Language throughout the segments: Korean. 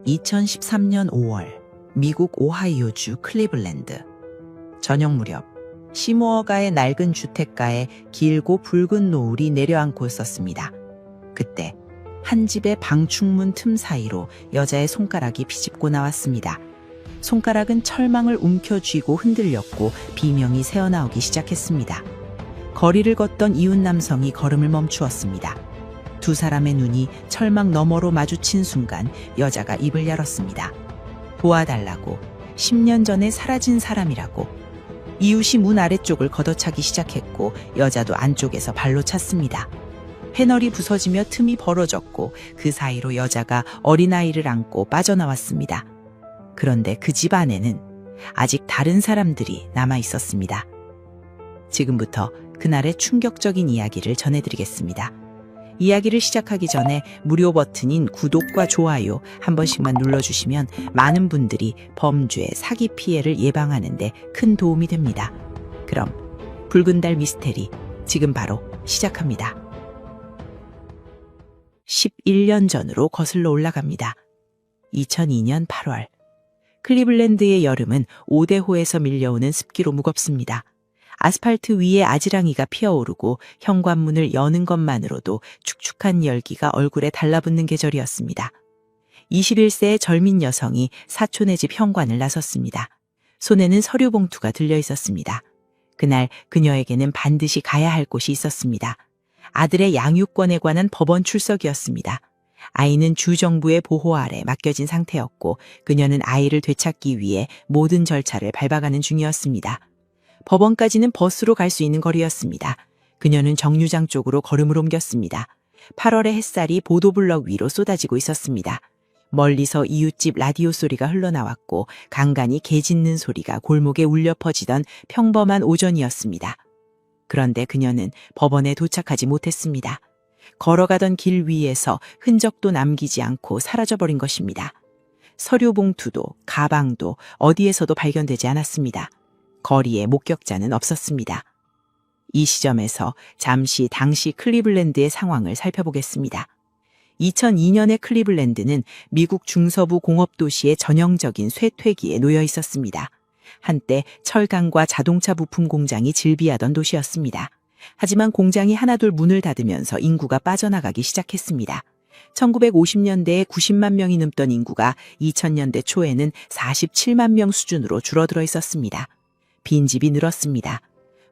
(2013년 5월) 미국 오하이오주 클리블랜드. 저녁 무렵 시모어가의 낡은 주택가에 길고 붉은 노을이 내려앉고 있었습니다. 그때 한 집의 방충문 틈 사이로 여자의 손가락이 비집고 나왔습니다. 손가락은 철망을 움켜쥐고 흔들렸고 비명이 새어나오기 시작했습니다. 거리를 걷던 이웃 남성이 걸음을 멈추었습니다. 두 사람의 눈이 철망 너머로 마주친 순간 여자가 입을 열었습니다. 도와달라고, 10년 전에 사라진 사람이라고. 이웃이 문 아래쪽을 걷어차기 시작했고 여자도 안쪽에서 발로 찼습니다. 패널이 부서지며 틈이 벌어졌고 그 사이로 여자가 어린아이를 안고 빠져나왔습니다. 그런데 그 집 안에는 아직 다른 사람들이 남아 있었습니다. 지금부터 그날의 충격적인 이야기를 전해드리겠습니다. 이야기를 시작하기 전에 무료 버튼인 구독과 좋아요 한 번씩만 눌러주시면 많은 분들이 범죄, 사기 피해를 예방하는 데 큰 도움이 됩니다. 그럼 붉은 달 미스테리 지금 바로 시작합니다. 11년 전으로 거슬러 올라갑니다. 2002년 8월. 클리블랜드의 여름은 오대호에서 밀려오는 습기로 무겁습니다. 아스팔트 위에 아지랑이가 피어오르고 현관문을 여는 것만으로도 축축한 열기가 얼굴에 달라붙는 계절이었습니다. 21세의 젊은 여성이 사촌의 집 현관을 나섰습니다. 손에는 서류 봉투가 들려 있었습니다. 그날 그녀에게는 반드시 가야 할 곳이 있었습니다. 아들의 양육권에 관한 법원 출석이었습니다. 아이는 주정부의 보호 아래 맡겨진 상태였고 그녀는 아이를 되찾기 위해 모든 절차를 밟아가는 중이었습니다. 법원까지는 버스로 갈 수 있는 거리였습니다. 그녀는 정류장 쪽으로 걸음을 옮겼습니다. 8월의 햇살이 보도블럭 위로 쏟아지고 있었습니다. 멀리서 이웃집 라디오 소리가 흘러나왔고 간간히 개 짖는 소리가 골목에 울려 퍼지던 평범한 오전이었습니다. 그런데 그녀는 법원에 도착하지 못했습니다. 걸어가던 길 위에서 흔적도 남기지 않고 사라져버린 것입니다. 서류 봉투도 가방도 어디에서도 발견되지 않았습니다. 거리에 목격자는 없었습니다. 이 시점에서 잠시 당시 클리블랜드의 상황을 살펴보겠습니다. 2002년의 클리블랜드는 미국 중서부 공업도시의 전형적인 쇠퇴기에 놓여 있었습니다. 한때 철강과 자동차 부품 공장이 즐비하던 도시였습니다. 하지만 공장이 하나둘 문을 닫으면서 인구가 빠져나가기 시작했습니다. 1950년대에 90만 명이 넘던 인구가 2000년대 초에는 47만 명 수준으로 줄어들어 있었습니다. 빈집이 늘었습니다.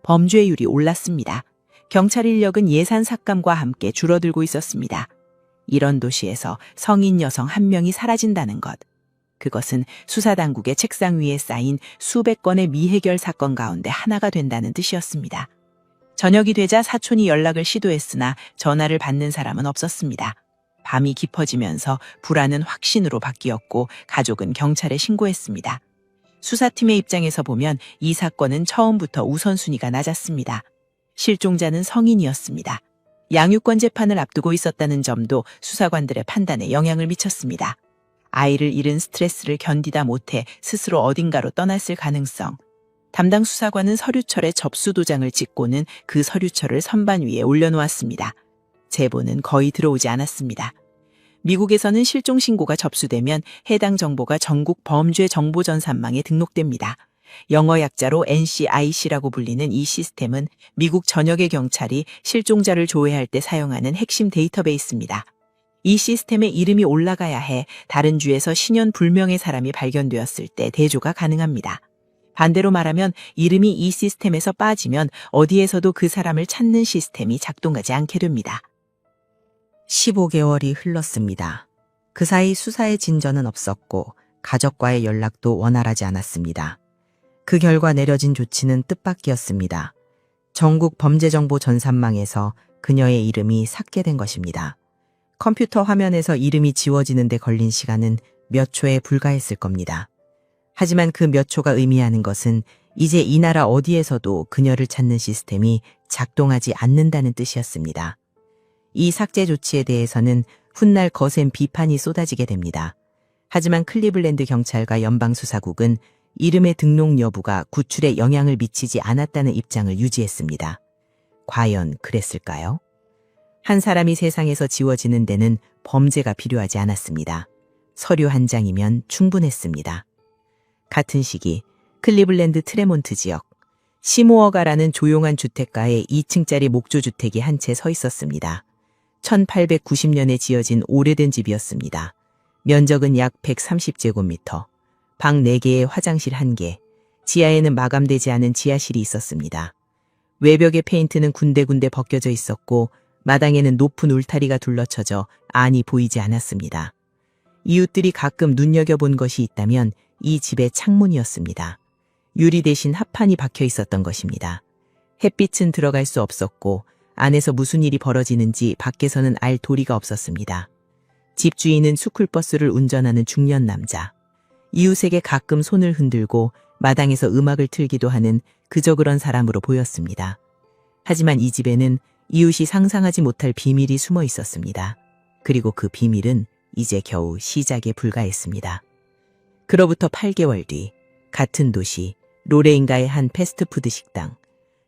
범죄율이 올랐습니다. 경찰 인력은 예산 삭감과 함께 줄어들고 있었습니다. 이런 도시에서 성인 여성 한 명이 사라진다는 것. 그것은 수사당국의 책상 위에 쌓인 수백 건의 미해결 사건 가운데 하나가 된다는 뜻이었습니다. 저녁이 되자 사촌이 연락을 시도했으나 전화를 받는 사람은 없었습니다. 밤이 깊어지면서 불안은 확신으로 바뀌었고 가족은 경찰에 신고했습니다. 수사팀의 입장에서 보면 이 사건은 처음부터 우선순위가 낮았습니다. 실종자는 성인이었습니다. 양육권 재판을 앞두고 있었다는 점도 수사관들의 판단에 영향을 미쳤습니다. 아이를 잃은 스트레스를 견디다 못해 스스로 어딘가로 떠났을 가능성. 담당 수사관은 서류철에 접수 도장을 찍고는 그 서류철을 선반 위에 올려놓았습니다. 제보는 거의 들어오지 않았습니다. 미국에서는 실종 신고가 접수되면 해당 정보가 전국 범죄 정보 전산망에 등록됩니다. 영어 약자로 NCIC라고 불리는 이 시스템은 미국 전역의 경찰이 실종자를 조회할 때 사용하는 핵심 데이터베이스입니다. 이 시스템에 이름이 올라가야 해 다른 주에서 신원 불명의 사람이 발견되었을 때 대조가 가능합니다. 반대로 말하면 이름이 이 시스템에서 빠지면 어디에서도 그 사람을 찾는 시스템이 작동하지 않게 됩니다. 15개월이 흘렀습니다. 그 사이 수사의 진전은 없었고 가족과의 연락도 원활하지 않았습니다. 그 결과 내려진 조치는 뜻밖이었습니다. 전국 범죄정보 전산망에서 그녀의 이름이 삭제된 것입니다. 컴퓨터 화면에서 이름이 지워지는 데 걸린 시간은 몇 초에 불과했을 겁니다. 하지만 그 몇 초가 의미하는 것은 이제 이 나라 어디에서도 그녀를 찾는 시스템이 작동하지 않는다는 뜻이었습니다. 이 삭제 조치에 대해서는 훗날 거센 비판이 쏟아지게 됩니다. 하지만 클리블랜드 경찰과 연방수사국은 이름의 등록 여부가 구출에 영향을 미치지 않았다는 입장을 유지했습니다. 과연 그랬을까요? 한 사람이 세상에서 지워지는 데는 범죄가 필요하지 않았습니다. 서류 한 장이면 충분했습니다. 같은 시기 클리블랜드 트레몬트 지역 시모어가라는 조용한 주택가에 2층짜리 목조주택이 한 채 서 있었습니다. 1890년에 지어진 오래된 집이었습니다. 면적은 약 130제곱미터, 방 4개에 화장실 1개, 지하에는 마감되지 않은 지하실이 있었습니다. 외벽의 페인트는 군데군데 벗겨져 있었고 마당에는 높은 울타리가 둘러쳐져 안이 보이지 않았습니다. 이웃들이 가끔 눈여겨본 것이 있다면 이 집의 창문이었습니다. 유리 대신 합판이 박혀 있었던 것입니다. 햇빛은 들어갈 수 없었고 안에서 무슨 일이 벌어지는지 밖에서는 알 도리가 없었습니다. 집주인은 스쿨버스를 운전하는 중년 남자. 이웃에게 가끔 손을 흔들고 마당에서 음악을 틀기도 하는 그저 그런 사람으로 보였습니다. 하지만 이 집에는 이웃이 상상하지 못할 비밀이 숨어 있었습니다. 그리고 그 비밀은 이제 겨우 시작에 불과했습니다. 그로부터 8개월 뒤 같은 도시 로레인가의 한 패스트푸드 식당.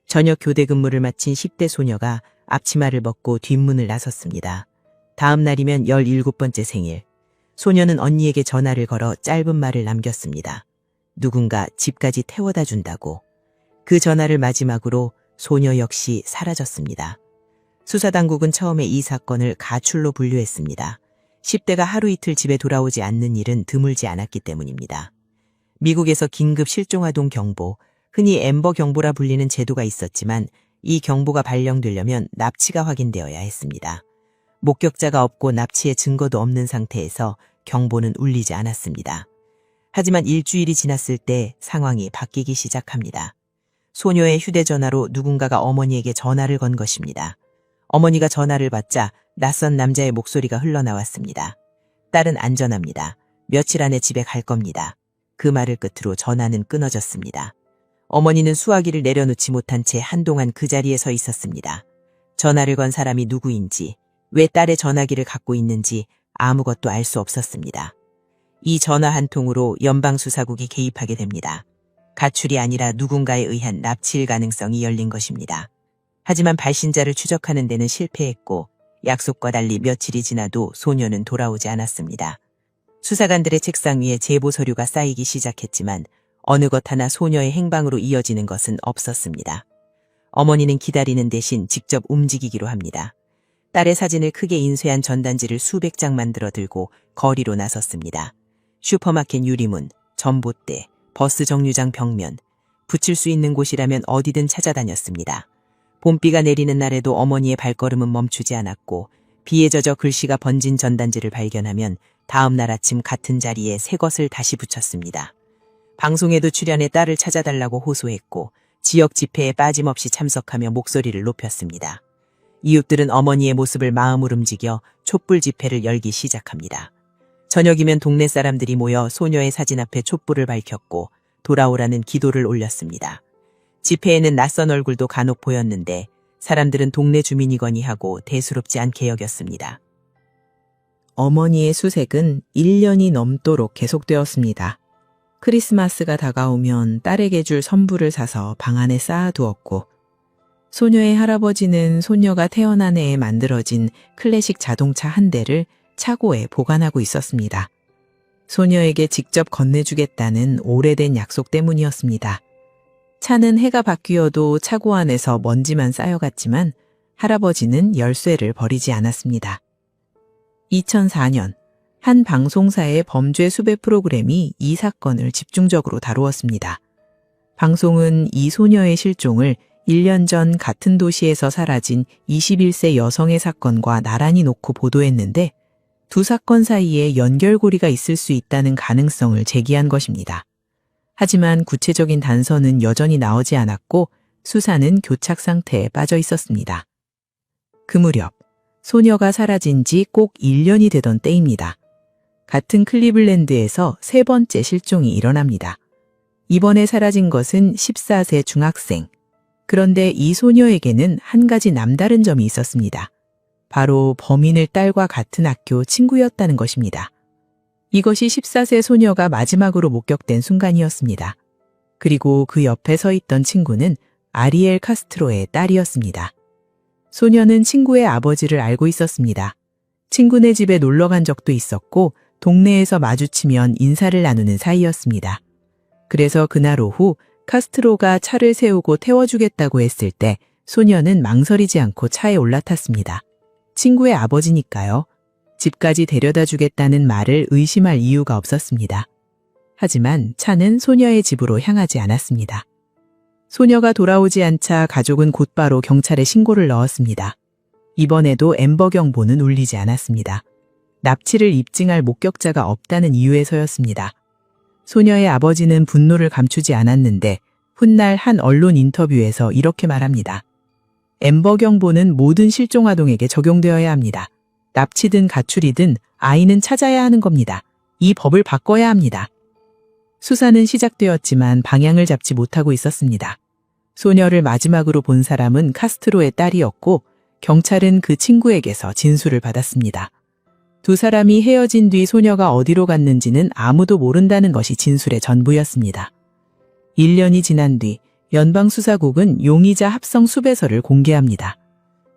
저녁 교대 근무를 마친 10대 소녀가 앞치마를 벗고 뒷문을 나섰습니다. 다음 날이면 17번째 생일. 소녀는 언니에게 전화를 걸어 짧은 말을 남겼습니다. 누군가 집까지 태워다 준다고. 그 전화를 마지막으로 소녀 역시 사라졌습니다. 수사당국은 처음에 이 사건을 가출로 분류했습니다. 10대가 하루 이틀 집에 돌아오지 않는 일은 드물지 않았기 때문입니다. 미국에서 긴급 실종아동 경보, 흔히 엠버 경보라 불리는 제도가 있었지만 이 경보가 발령되려면 납치가 확인되어야 했습니다. 목격자가 없고 납치의 증거도 없는 상태에서 경보는 울리지 않았습니다. 하지만 일주일이 지났을 때 상황이 바뀌기 시작합니다. 소녀의 휴대전화로 누군가가 어머니에게 전화를 건 것입니다. 어머니가 전화를 받자 낯선 남자의 목소리가 흘러나왔습니다. 딸은 안전합니다. 며칠 안에 집에 갈 겁니다. 그 말을 끝으로 전화는 끊어졌습니다. 어머니는 수화기를 내려놓지 못한 채 한동안 그 자리에 서 있었습니다. 전화를 건 사람이 누구인지, 왜 딸의 전화기를 갖고 있는지 아무것도 알 수 없었습니다. 이 전화 한 통으로 연방수사국이 개입하게 됩니다. 가출이 아니라 누군가에 의한 납치일 가능성이 열린 것입니다. 하지만 발신자를 추적하는 데는 실패했고 약속과 달리 며칠이 지나도 소녀는 돌아오지 않았습니다. 수사관들의 책상 위에 제보 서류가 쌓이기 시작했지만 어느 것 하나 소녀의 행방으로 이어지는 것은 없었습니다. 어머니는 기다리는 대신 직접 움직이기로 합니다. 딸의 사진을 크게 인쇄한 전단지를 수백 장 만들어 들고 거리로 나섰습니다. 슈퍼마켓 유리문, 전봇대, 버스 정류장 벽면, 붙일 수 있는 곳이라면 어디든 찾아다녔습니다. 봄비가 내리는 날에도 어머니의 발걸음은 멈추지 않았고 비에 젖어 글씨가 번진 전단지를 발견하면 다음 날 아침 같은 자리에 새 것을 다시 붙였습니다. 방송에도 출연해 딸을 찾아달라고 호소했고 지역 집회에 빠짐없이 참석하며 목소리를 높였습니다. 이웃들은 어머니의 모습을 마음을 움직여 촛불 집회를 열기 시작합니다. 저녁이면 동네 사람들이 모여 소녀의 사진 앞에 촛불을 밝혔고 돌아오라는 기도를 올렸습니다. 집회에는 낯선 얼굴도 간혹 보였는데 사람들은 동네 주민이거니 하고 대수롭지 않게 여겼습니다. 어머니의 수색은 1년이 넘도록 계속되었습니다. 크리스마스가 다가오면 딸에게 줄 선물을 사서 방 안에 쌓아두었고 소녀의 할아버지는 소녀가 태어난 해에 만들어진 클래식 자동차 한 대를 차고에 보관하고 있었습니다. 소녀에게 직접 건네주겠다는 오래된 약속 때문이었습니다. 차는 해가 바뀌어도 차고 안에서 먼지만 쌓여갔지만 할아버지는 열쇠를 버리지 않았습니다. 2004년 한 방송사의 범죄 수배 프로그램이 이 사건을 집중적으로 다루었습니다. 방송은 이 소녀의 실종을 1년 전 같은 도시에서 사라진 21세 여성의 사건과 나란히 놓고 보도했는데 두 사건 사이에 연결고리가 있을 수 있다는 가능성을 제기한 것입니다. 하지만 구체적인 단서는 여전히 나오지 않았고 수사는 교착 상태에 빠져 있었습니다. 그 무렵 소녀가 사라진 지 꼭 1년이 되던 때입니다. 같은 클리블랜드에서 세 번째 실종이 일어납니다. 이번에 사라진 것은 14세 중학생. 그런데 이 소녀에게는 한 가지 남다른 점이 있었습니다. 바로 범인의 딸과 같은 학교 친구였다는 것입니다. 이것이 14세 소녀가 마지막으로 목격된 순간이었습니다. 그리고 그 옆에 서 있던 친구는 아리엘 카스트로의 딸이었습니다. 소녀는 친구의 아버지를 알고 있었습니다. 친구네 집에 놀러 간 적도 있었고 동네에서 마주치면 인사를 나누는 사이였습니다. 그래서 그날 오후 카스트로가 차를 세우고 태워주겠다고 했을 때 소녀는 망설이지 않고 차에 올라탔습니다. 친구의 아버지니까요. 집까지 데려다 주겠다는 말을 의심할 이유가 없었습니다. 하지만 차는 소녀의 집으로 향하지 않았습니다. 소녀가 돌아오지 않자 가족은 곧바로 경찰에 신고를 넣었습니다. 이번에도 앰버 경보는 울리지 않았습니다. 납치를 입증할 목격자가 없다는 이유에서였습니다. 소녀의 아버지는 분노를 감추지 않았는데 훗날 한 언론 인터뷰에서 이렇게 말합니다. 앰버 경보는 모든 실종 아동에게 적용되어야 합니다. 납치든 가출이든 아이는 찾아야 하는 겁니다. 이 법을 바꿔야 합니다. 수사는 시작되었지만 방향을 잡지 못하고 있었습니다. 소녀를 마지막으로 본 사람은 카스트로의 딸이었고 경찰은 그 친구에게서 진술을 받았습니다. 두 사람이 헤어진 뒤 소녀가 어디로 갔는지는 아무도 모른다는 것이 진술의 전부였습니다. 1년이 지난 뒤 연방수사국은 용의자 합성 수배서를 공개합니다.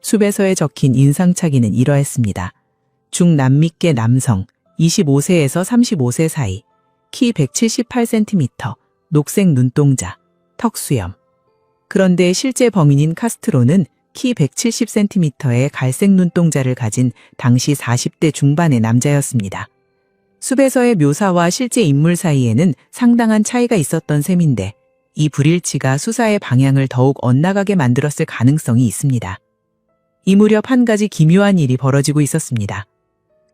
수배서에 적힌 인상착의는 이러했습니다. 중남미계 남성, 25세에서 35세 사이, 키 178cm, 녹색 눈동자, 턱수염. 그런데 실제 범인인 카스트로는 키 170cm의 갈색 눈동자를 가진 당시 40대 중반의 남자였습니다. 수배서의 묘사와 실제 인물 사이에는 상당한 차이가 있었던 셈인데 이 불일치가 수사의 방향을 더욱 엇나가게 만들었을 가능성이 있습니다. 이 무렵 한 가지 기묘한 일이 벌어지고 있었습니다.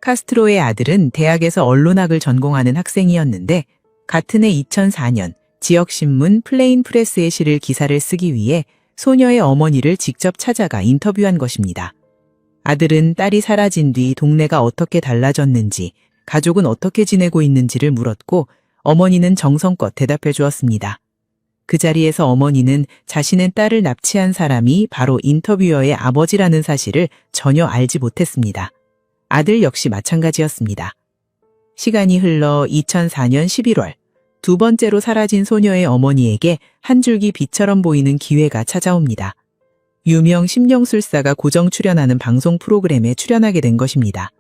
카스트로의 아들은 대학에서 언론학을 전공하는 학생이었는데 같은 해 2004년 지역신문 플레인 프레스에 실을 기사를 쓰기 위해 소녀의 어머니를 직접 찾아가 인터뷰한 것입니다. 아들은 딸이 사라진 뒤 동네가 어떻게 달라졌는지, 가족은 어떻게 지내고 있는지를 물었고 어머니는 정성껏 대답해 주었습니다. 그 자리에서 어머니는 자신의 딸을 납치한 사람이 바로 인터뷰어의 아버지라는 사실을 전혀 알지 못했습니다. 아들 역시 마찬가지였습니다. 시간이 흘러 2004년 11월, 두 번째로 사라진 소녀의 어머니에게 한 줄기 빛처럼 보이는 기회가 찾아옵니다. 유명 심령술사가 고정 출연하는 방송 프로그램에 출연하게 된 것입니다.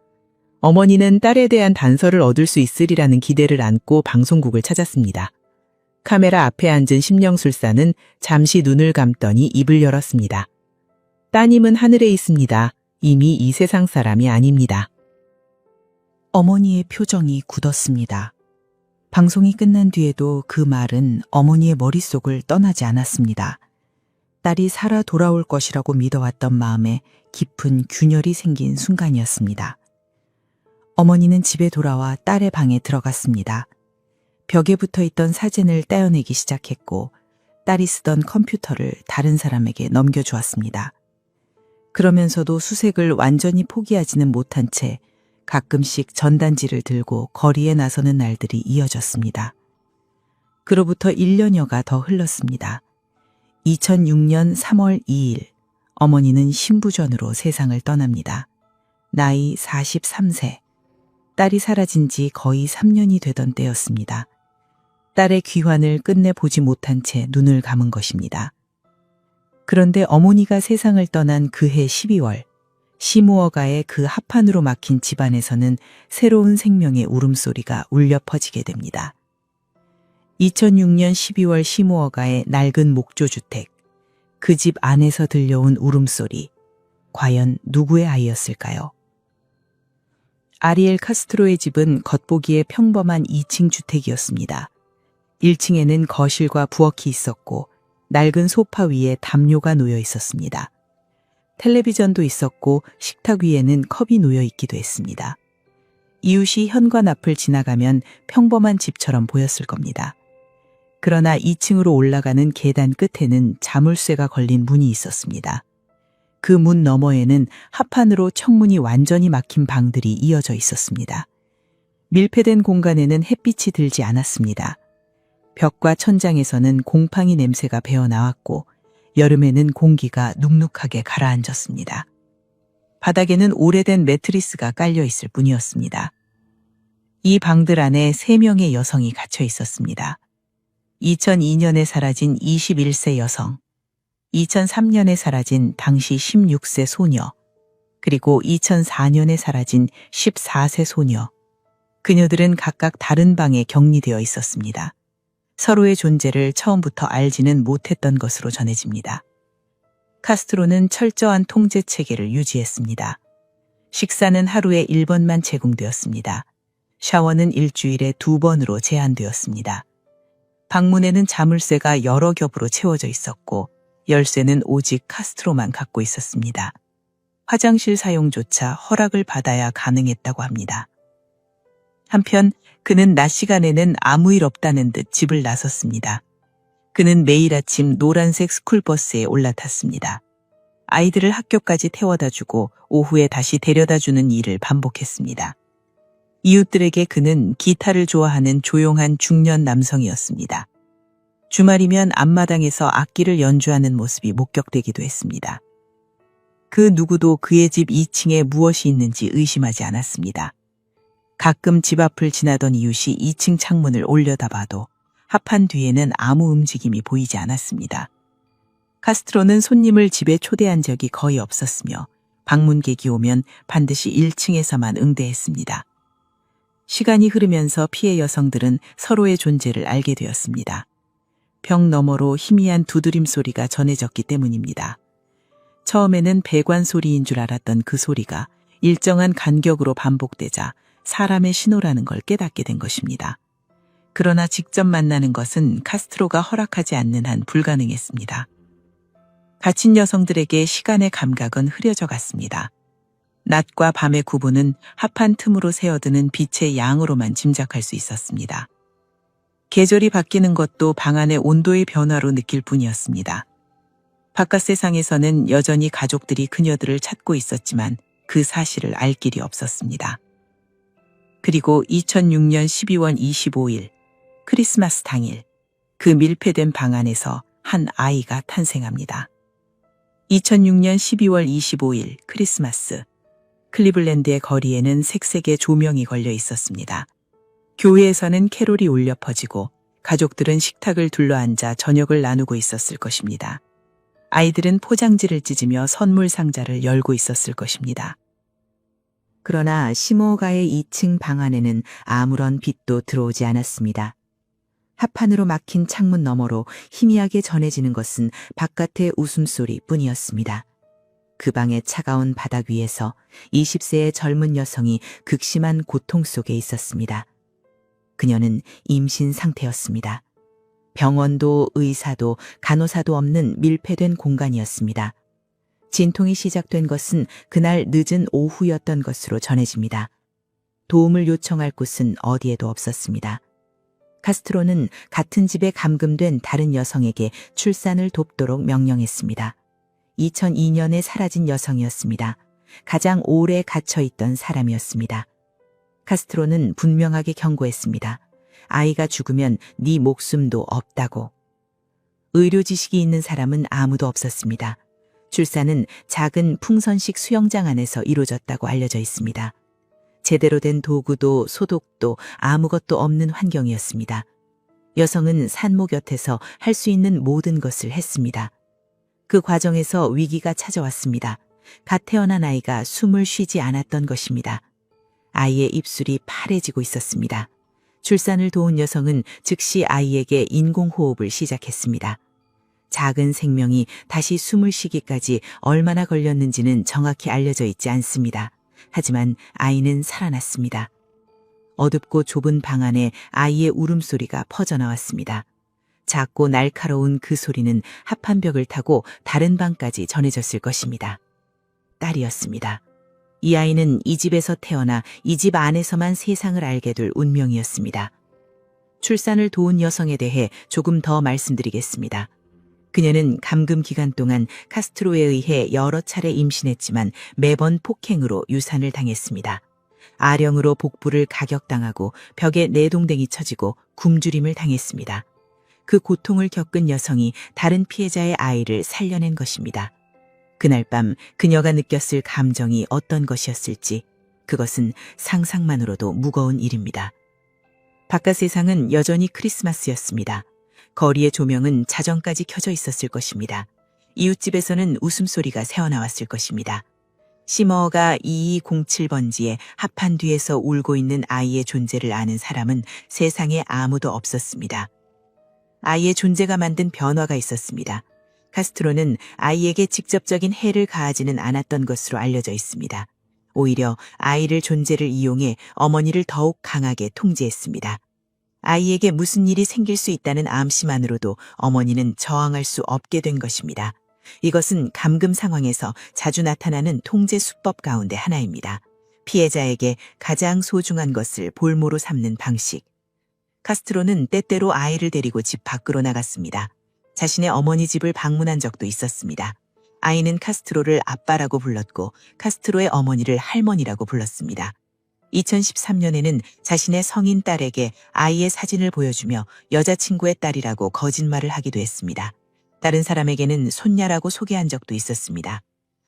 어머니는 딸에 대한 단서를 얻을 수 있으리라는 기대를 안고 방송국을 찾았습니다. 카메라 앞에 앉은 심령술사는 잠시 눈을 감더니 입을 열었습니다. 따님은 하늘에 있습니다. 이미 이 세상 사람이 아닙니다. 어머니의 표정이 굳었습니다. 방송이 끝난 뒤에도 그 말은 어머니의 머릿속을 떠나지 않았습니다. 딸이 살아 돌아올 것이라고 믿어왔던 마음에 깊은 균열이 생긴 순간이었습니다. 어머니는 집에 돌아와 딸의 방에 들어갔습니다. 벽에 붙어있던 사진을 떼어내기 시작했고 딸이 쓰던 컴퓨터를 다른 사람에게 넘겨주었습니다. 그러면서도 수색을 완전히 포기하지는 못한 채 가끔씩 전단지를 들고 거리에 나서는 날들이 이어졌습니다. 그로부터 1년여가 더 흘렀습니다. 2006년 3월 2일 어머니는 신부전으로 세상을 떠납니다. 나이 43세. 딸이 사라진 지 거의 3년이 되던 때였습니다. 딸의 귀환을 끝내 보지 못한 채 눈을 감은 것입니다. 그런데 어머니가 세상을 떠난 그해 12월, 시무어가의 그 합판으로 막힌 집안에서는 새로운 생명의 울음소리가 울려 퍼지게 됩니다. 2006년 12월 시무어가의 낡은 목조주택, 그 집 안에서 들려온 울음소리, 과연 누구의 아이였을까요? 아리엘 카스트로의 집은 겉보기에 평범한 2층 주택이었습니다. 1층에는 거실과 부엌이 있었고 낡은 소파 위에 담요가 놓여 있었습니다. 텔레비전도 있었고 식탁 위에는 컵이 놓여 있기도 했습니다. 이웃이 현관 앞을 지나가면 평범한 집처럼 보였을 겁니다. 그러나 2층으로 올라가는 계단 끝에는 자물쇠가 걸린 문이 있었습니다. 그 문 너머에는 합판으로 청문이 완전히 막힌 방들이 이어져 있었습니다. 밀폐된 공간에는 햇빛이 들지 않았습니다. 벽과 천장에서는 곰팡이 냄새가 배어나왔고 여름에는 공기가 눅눅하게 가라앉았습니다. 바닥에는 오래된 매트리스가 깔려 있을 뿐이었습니다. 이 방들 안에 3명의 여성이 갇혀 있었습니다. 2002년에 사라진 21세 여성, 2003년에 사라진 당시 16세 소녀, 그리고 2004년에 사라진 14세 소녀. 그녀들은 각각 다른 방에 격리되어 있었습니다. 서로의 존재를 처음부터 알지는 못했던 것으로 전해집니다. 카스트로는 철저한 통제 체계를 유지했습니다. 식사는 하루에 1번만 제공되었습니다. 샤워는 일주일에 2번으로 제한되었습니다. 방문에는 자물쇠가 여러 겹으로 채워져 있었고 열쇠는 오직 카스트로만 갖고 있었습니다. 화장실 사용조차 허락을 받아야 가능했다고 합니다. 한편 그는 낮 시간에는 아무 일 없다는 듯 집을 나섰습니다. 그는 매일 아침 노란색 스쿨버스에 올라탔습니다. 아이들을 학교까지 태워다 주고 오후에 다시 데려다 주는 일을 반복했습니다. 이웃들에게 그는 기타를 좋아하는 조용한 중년 남성이었습니다. 주말이면 앞마당에서 악기를 연주하는 모습이 목격되기도 했습니다. 그 누구도 그의 집 2층에 무엇이 있는지 의심하지 않았습니다. 가끔 집 앞을 지나던 이웃이 2층 창문을 올려다봐도 합판 뒤에는 아무 움직임이 보이지 않았습니다. 카스트로는 손님을 집에 초대한 적이 거의 없었으며 방문객이 오면 반드시 1층에서만 응대했습니다. 시간이 흐르면서 피해 여성들은 서로의 존재를 알게 되었습니다. 벽 너머로 희미한 두드림 소리가 전해졌기 때문입니다. 처음에는 배관 소리인 줄 알았던 그 소리가 일정한 간격으로 반복되자 사람의 신호라는 걸 깨닫게 된 것입니다. 그러나 직접 만나는 것은 카스트로가 허락하지 않는 한 불가능했습니다. 갇힌 여성들에게 시간의 감각은 흐려져 갔습니다. 낮과 밤의 구분은 합판 틈으로 새어드는 빛의 양으로만 짐작할 수 있었습니다. 계절이 바뀌는 것도 방 안의 온도의 변화로 느낄 뿐이었습니다. 바깥 세상에서는 여전히 가족들이 그녀들을 찾고 있었지만 그 사실을 알 길이 없었습니다. 그리고 2006년 12월 25일, 크리스마스 당일, 그 밀폐된 방 안에서 한 아이가 탄생합니다. 2006년 12월 25일 크리스마스, 클리블랜드의 거리에는 색색의 조명이 걸려 있었습니다. 교회에서는 캐롤이 울려 퍼지고 가족들은 식탁을 둘러앉아 저녁을 나누고 있었을 것입니다. 아이들은 포장지를 찢으며 선물 상자를 열고 있었을 것입니다. 그러나 시모가의 2층 방 안에는 아무런 빛도 들어오지 않았습니다. 합판으로 막힌 창문 너머로 희미하게 전해지는 것은 바깥의 웃음소리 뿐이었습니다. 그 방의 차가운 바닥 위에서 20세의 젊은 여성이 극심한 고통 속에 있었습니다. 그녀는 임신 상태였습니다. 병원도 의사도 간호사도 없는 밀폐된 공간이었습니다. 진통이 시작된 것은 그날 늦은 오후였던 것으로 전해집니다. 도움을 요청할 곳은 어디에도 없었습니다. 카스트로는 같은 집에 감금된 다른 여성에게 출산을 돕도록 명령했습니다. 2002년에 사라진 여성이었습니다. 가장 오래 갇혀있던 사람이었습니다. 카스트로는 분명하게 경고했습니다. 아이가 죽으면 네 목숨도 없다고. 의료 지식이 있는 사람은 아무도 없었습니다. 출산은 작은 풍선식 수영장 안에서 이루어졌다고 알려져 있습니다. 제대로 된 도구도 소독도 아무것도 없는 환경이었습니다. 여성은 산모 곁에서 할 수 있는 모든 것을 했습니다. 그 과정에서 위기가 찾아왔습니다. 갓 태어난 아이가 숨을 쉬지 않았던 것입니다. 아이의 입술이 파래지고 있었습니다. 출산을 도운 여성은 즉시 아이에게 인공호흡을 시작했습니다. 작은 생명이 다시 숨을 쉬기까지 얼마나 걸렸는지는 정확히 알려져 있지 않습니다. 하지만 아이는 살아났습니다. 어둡고 좁은 방 안에 아이의 울음소리가 퍼져나왔습니다. 작고 날카로운 그 소리는 합판벽을 타고 다른 방까지 전해졌을 것입니다. 딸이었습니다. 이 아이는 이 집에서 태어나 이 집 안에서만 세상을 알게 될 운명이었습니다. 출산을 도운 여성에 대해 조금 더 말씀드리겠습니다. 그녀는 감금 기간 동안 카스트로에 의해 여러 차례 임신했지만 매번 폭행으로 유산을 당했습니다. 아령으로 복부를 가격당하고 벽에 내동댕이 쳐지고 굶주림을 당했습니다. 그 고통을 겪은 여성이 다른 피해자의 아이를 살려낸 것입니다. 그날 밤 그녀가 느꼈을 감정이 어떤 것이었을지 그것은 상상만으로도 무거운 일입니다. 바깥 세상은 여전히 크리스마스였습니다. 거리의 조명은 자정까지 켜져 있었을 것입니다. 이웃집에서는 웃음소리가 새어나왔을 것입니다. 시머어가 2207번지에 합판 뒤에서 울고 있는 아이의 존재를 아는 사람은 세상에 아무도 없었습니다. 아이의 존재가 만든 변화가 있었습니다. 카스트로는 아이에게 직접적인 해를 가하지는 않았던 것으로 알려져 있습니다. 오히려 아이를 존재를 이용해 어머니를 더욱 강하게 통제했습니다. 아이에게 무슨 일이 생길 수 있다는 암시만으로도 어머니는 저항할 수 없게 된 것입니다. 이것은 감금 상황에서 자주 나타나는 통제 수법 가운데 하나입니다. 피해자에게 가장 소중한 것을 볼모로 삼는 방식. 카스트로는 때때로 아이를 데리고 집 밖으로 나갔습니다. 자신의 어머니 집을 방문한 적도 있었습니다. 아이는 카스트로를 아빠라고 불렀고 카스트로의 어머니를 할머니라고 불렀습니다. 2013년에는 자신의 성인 딸에게 아이의 사진을 보여주며 여자친구의 딸이라고 거짓말을 하기도 했습니다. 다른 사람에게는 손녀라고 소개한 적도 있었습니다.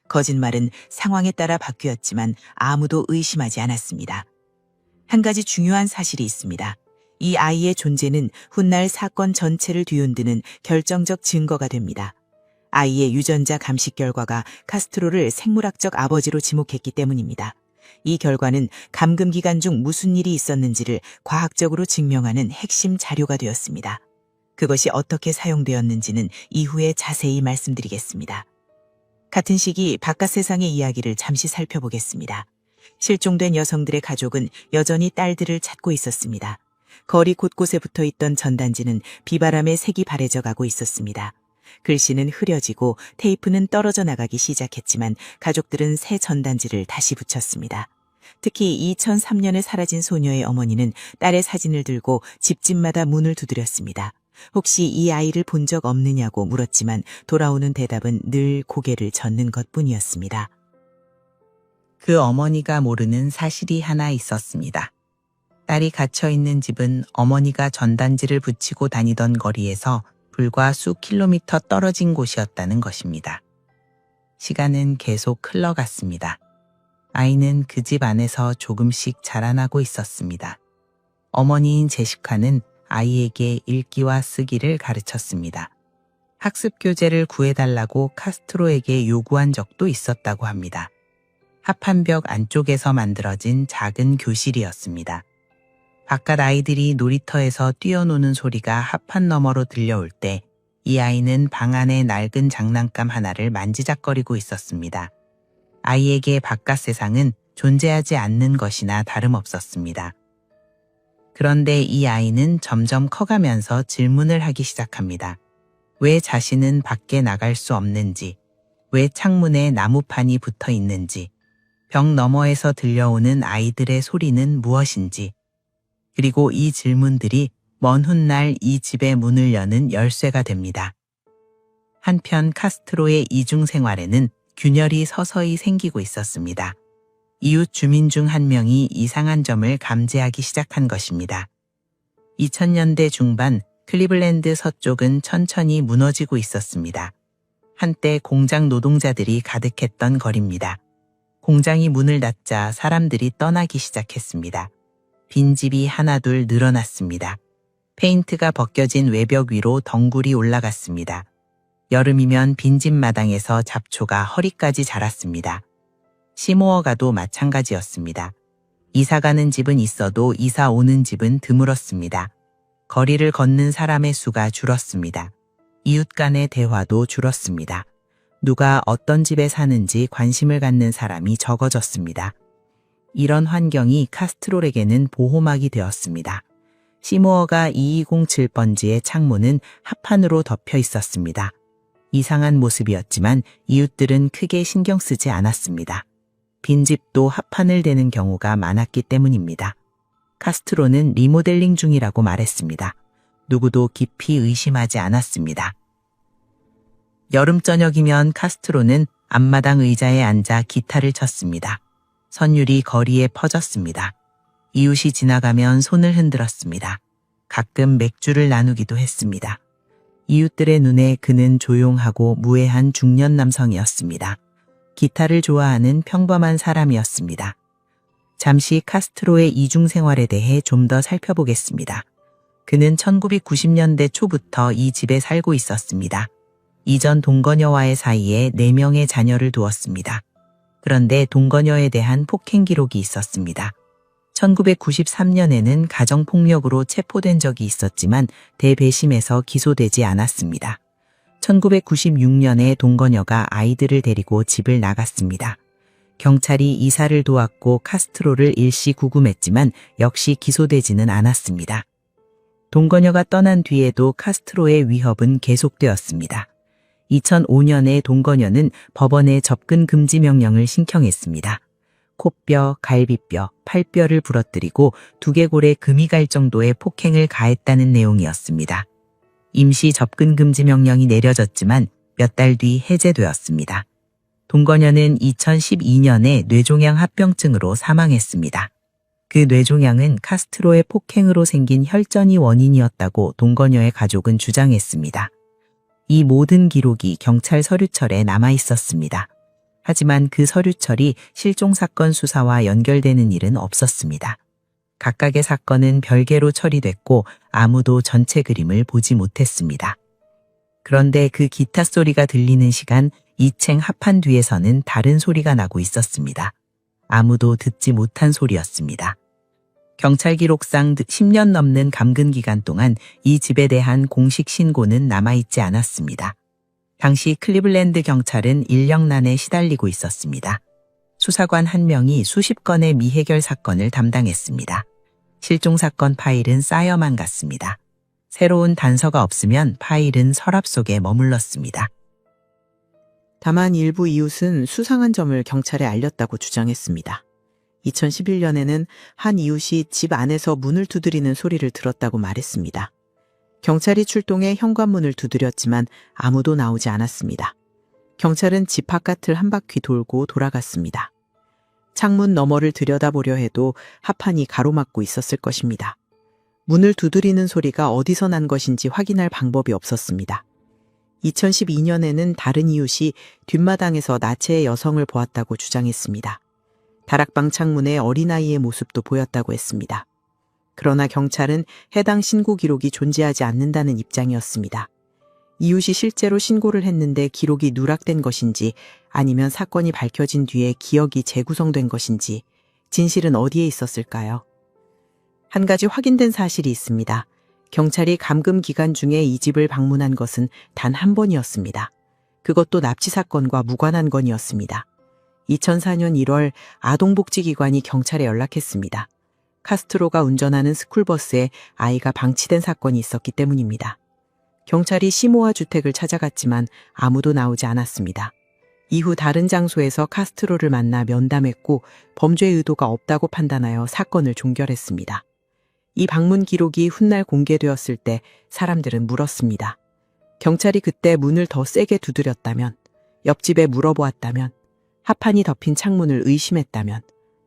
거짓말은 상황에 따라 바뀌었지만 아무도 의심하지 않았습니다. 한 가지 중요한 사실이 있습니다. 이 아이의 존재는 훗날 사건 전체를 뒤흔드는 결정적 증거가 됩니다. 아이의 유전자 감식 결과가 카스트로를 생물학적 아버지로 지목했기 때문입니다. 이 결과는 감금 기간 중 무슨 일이 있었는지를 과학적으로 증명하는 핵심 자료가 되었습니다. 그것이 어떻게 사용되었는지는 이후에 자세히 말씀드리겠습니다. 같은 시기 바깥 세상의 이야기를 잠시 살펴보겠습니다. 실종된 여성들의 가족은 여전히 딸들을 찾고 있었습니다. 거리 곳곳에 붙어 있던 전단지는 비바람에 색이 바래져 가고 있었습니다. 글씨는 흐려지고 테이프는 떨어져 나가기 시작했지만 가족들은 새 전단지를 다시 붙였습니다. 특히 2003년에 사라진 소녀의 어머니는 딸의 사진을 들고 집집마다 문을 두드렸습니다. 혹시 이 아이를 본 적 없느냐고 물었지만 돌아오는 대답은 늘 고개를 젓는 것뿐이었습니다. 그 어머니가 모르는 사실이 하나 있었습니다. 딸이 갇혀있는 집은 어머니가 전단지를 붙이고 다니던 거리에서 불과 수 킬로미터 떨어진 곳이었다는 것입니다. 시간은 계속 흘러갔습니다. 아이는 그 집 안에서 조금씩 자라나고 있었습니다. 어머니인 제시카는 아이에게 읽기와 쓰기를 가르쳤습니다. 학습 교재를 구해달라고 카스트로에게 요구한 적도 있었다고 합니다. 합판벽 안쪽에서 만들어진 작은 교실이었습니다. 바깥 아이들이 놀이터에서 뛰어노는 소리가 합판 너머로 들려올 때 이 아이는 방 안의 낡은 장난감 하나를 만지작거리고 있었습니다. 아이에게 바깥 세상은 존재하지 않는 것이나 다름없었습니다. 그런데 이 아이는 점점 커가면서 질문을 하기 시작합니다. 왜 자신은 밖에 나갈 수 없는지, 왜 창문에 나무판이 붙어 있는지, 벽 너머에서 들려오는 아이들의 소리는 무엇인지, 그리고 이 질문들이 먼 훗날 이 집의 문을 여는 열쇠가 됩니다. 한편 카스트로의 이중 생활에는 균열이 서서히 생기고 있었습니다. 이웃 주민 중 한 명이 이상한 점을 감지하기 시작한 것입니다. 2000년대 중반 클리블랜드 서쪽은 천천히 무너지고 있었습니다. 한때 공장 노동자들이 가득했던 거리입니다. 공장이 문을 닫자 사람들이 떠나기 시작했습니다. 빈집이 하나둘 늘어났습니다. 페인트가 벗겨진 외벽 위로 덩굴이 올라갔습니다. 여름이면 빈집 마당에서 잡초가 허리까지 자랐습니다. 시모어가도 마찬가지였습니다. 이사가는 집은 있어도 이사 오는 집은 드물었습니다. 거리를 걷는 사람의 수가 줄었습니다. 이웃 간의 대화도 줄었습니다. 누가 어떤 집에 사는지 관심을 갖는 사람이 적어졌습니다. 이런 환경이 카스트롤에게는 보호막이 되었습니다. 시모어가 2207번지의 창문은 합판으로 덮여 있었습니다. 이상한 모습이었지만 이웃들은 크게 신경 쓰지 않았습니다. 빈집도 합판을 대는 경우가 많았기 때문입니다. 카스트로는 리모델링 중이라고 말했습니다. 누구도 깊이 의심하지 않았습니다. 여름 저녁이면 카스트로는 앞마당 의자에 앉아 기타를 쳤습니다. 선율이 거리에 퍼졌습니다. 이웃이 지나가면 손을 흔들었습니다. 가끔 맥주를 나누기도 했습니다. 이웃들의 눈에 그는 조용하고 무해한 중년 남성이었습니다. 기타를 좋아하는 평범한 사람이었습니다. 잠시 카스트로의 이중 생활에 대해 좀 더 살펴보겠습니다. 그는 1990년대 초부터 이 집에 살고 있었습니다. 이전 동거녀와의 사이에 4명의 자녀를 두었습니다. 그런데 동거녀에 대한 폭행 기록이 있었습니다. 1993년에는 가정폭력으로 체포된 적이 있었지만 대배심에서 기소되지 않았습니다. 1996년에 동거녀가 아이들을 데리고 집을 나갔습니다. 경찰이 이사를 도왔고 카스트로를 일시 구금했지만 역시 기소되지는 않았습니다. 동거녀가 떠난 뒤에도 카스트로의 위협은 계속되었습니다. 2005년에 동거녀는 법원에 접근 금지 명령을 신청했습니다. 코뼈, 갈비뼈, 팔뼈를 부러뜨리고 두개골에 금이 갈 정도의 폭행을 가했다는 내용이었습니다. 임시 접근 금지 명령이 내려졌지만 몇 달 뒤 해제되었습니다. 동거녀는 2012년에 뇌종양 합병증으로 사망했습니다. 그 뇌종양은 카스트로의 폭행으로 생긴 혈전이 원인이었다고 동거녀의 가족은 주장했습니다. 이 모든 기록이 경찰 서류철에 남아 있었습니다. 하지만 그 서류철이 실종사건 수사와 연결되는 일은 없었습니다. 각각의 사건은 별개로 처리됐고 아무도 전체 그림을 보지 못했습니다. 그런데 그 기타 소리가 들리는 시간 2층 합판 뒤에서는 다른 소리가 나고 있었습니다. 아무도 듣지 못한 소리였습니다. 경찰 기록상 10년 넘는 감금 기간 동안 이 집에 대한 공식 신고는 남아있지 않았습니다. 당시 클리블랜드 경찰은 인력난에 시달리고 있었습니다. 수사관 1명이 수십 건의 미해결 사건을 담당했습니다. 실종사건 파일은 쌓여만 갔습니다. 새로운 단서가 없으면 파일은 서랍 속에 머물렀습니다. 다만 일부 이웃은 수상한 점을 경찰에 알렸다고 주장했습니다. 2011년에는 한 이웃이 집 안에서 문을 두드리는 소리를 들었다고 말했습니다. 경찰이 출동해 현관문을 두드렸지만 아무도 나오지 않았습니다. 경찰은 집 바깥을 한 바퀴 돌고 돌아갔습니다. 창문 너머를 들여다보려 해도 합판이 가로막고 있었을 것입니다. 문을 두드리는 소리가 어디서 난 것인지 확인할 방법이 없었습니다. 2012년에는 다른 이웃이 뒷마당에서 나체의 여성을 보았다고 주장했습니다. 다락방 창문에 어린아이의 모습도 보였다고 했습니다. 그러나 경찰은 해당 신고 기록이 존재하지 않는다는 입장이었습니다. 이웃이 실제로 신고를 했는데 기록이 누락된 것인지 아니면 사건이 밝혀진 뒤에 기억이 재구성된 것인지 진실은 어디에 있었을까요? 한 가지 확인된 사실이 있습니다. 경찰이 감금 기간 중에 이 집을 방문한 것은 단 한 번이었습니다. 그것도 납치 사건과 무관한 건이었습니다. 2004년 1월 아동복지기관이 경찰에 연락했습니다. 카스트로가 운전하는 스쿨버스에 아이가 방치된 사건이 있었기 때문입니다. 경찰이 시모아 주택을 찾아갔지만 아무도 나오지 않았습니다. 이후 다른 장소에서 카스트로를 만나 면담했고 범죄 의도가 없다고 판단하여 사건을 종결했습니다. 이 방문 기록이 훗날 공개되었을 때 사람들은 물었습니다. 경찰이 그때 문을 더 세게 두드렸다면, 옆집에 물어보았다면, 합판이 덮인 창문을 의심했다면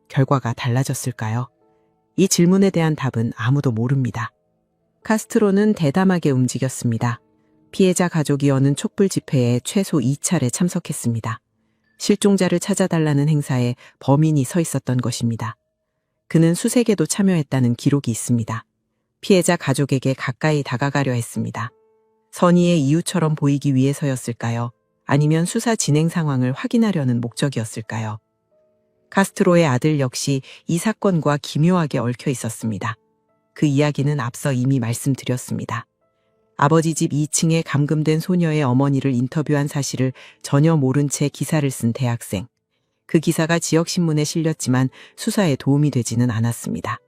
결과가 달라졌을까요? 이 질문에 대한 답은 아무도 모릅니다. 카스트로는 대담하게 움직였습니다. 피해자 가족이 여는 촛불 집회에 최소 2차례 참석했습니다. 실종자를 찾아달라는 행사에 범인이 서 있었던 것입니다. 그는 수색에도 참여했다는 기록이 있습니다. 피해자 가족에게 가까이 다가가려 했습니다. 선의의 이유처럼 보이기 위해서였을까요? 아니면 수사 진행 상황을 확인하려는 목적이었을까요? 카스트로의 아들 역시 이 사건과 기묘하게 얽혀 있었습니다. 그 이야기는 앞서 이미 말씀드렸습니다. 아버지 집 2층에 감금된 소녀의 어머니를 인터뷰한 사실을 전혀 모른 채 기사를 쓴 대학생. 그 기사가 지역신문에 실렸지만 수사에 도움이 되지는 않았습니다.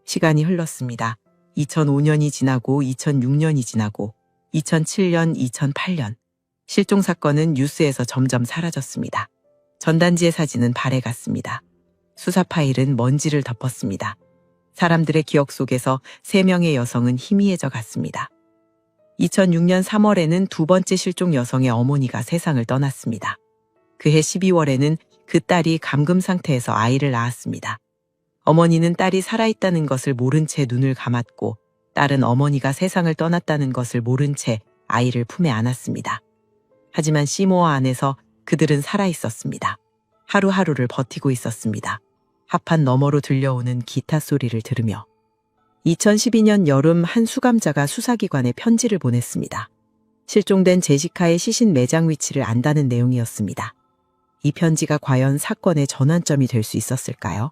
시간이 흘렀습니다. 2005년이 지나고 2006년이 지나고 2007년, 2008년. 실종 사건은 뉴스에서 점점 사라졌습니다. 전단지의 사진은 발에 갔습니다. 수사 파일은 먼지를 덮었습니다. 사람들의 기억 속에서 3명의 여성은 희미해져 갔습니다. 2006년 3월에는 두 번째 실종 여성의 어머니가 세상을 떠났습니다. 그해 12월에는 그 딸이 감금 상태에서 아이를 낳았습니다. 어머니는 딸이 살아있다는 것을 모른 채 눈을 감았고 딸은 어머니가 세상을 떠났다는 것을 모른 채 아이를 품에 안았습니다. 하지만 시모아 안에서 그들은 살아있었습니다. 하루하루를 버티고 있었습니다. 합판 너머로 들려오는 기타 소리를 들으며 2012년 여름 한 수감자가 수사기관에 편지를 보냈습니다. 실종된 제시카의 시신 매장 위치를 안다는 내용이었습니다. 이 편지가 과연 사건의 전환점이 될 수 있었을까요?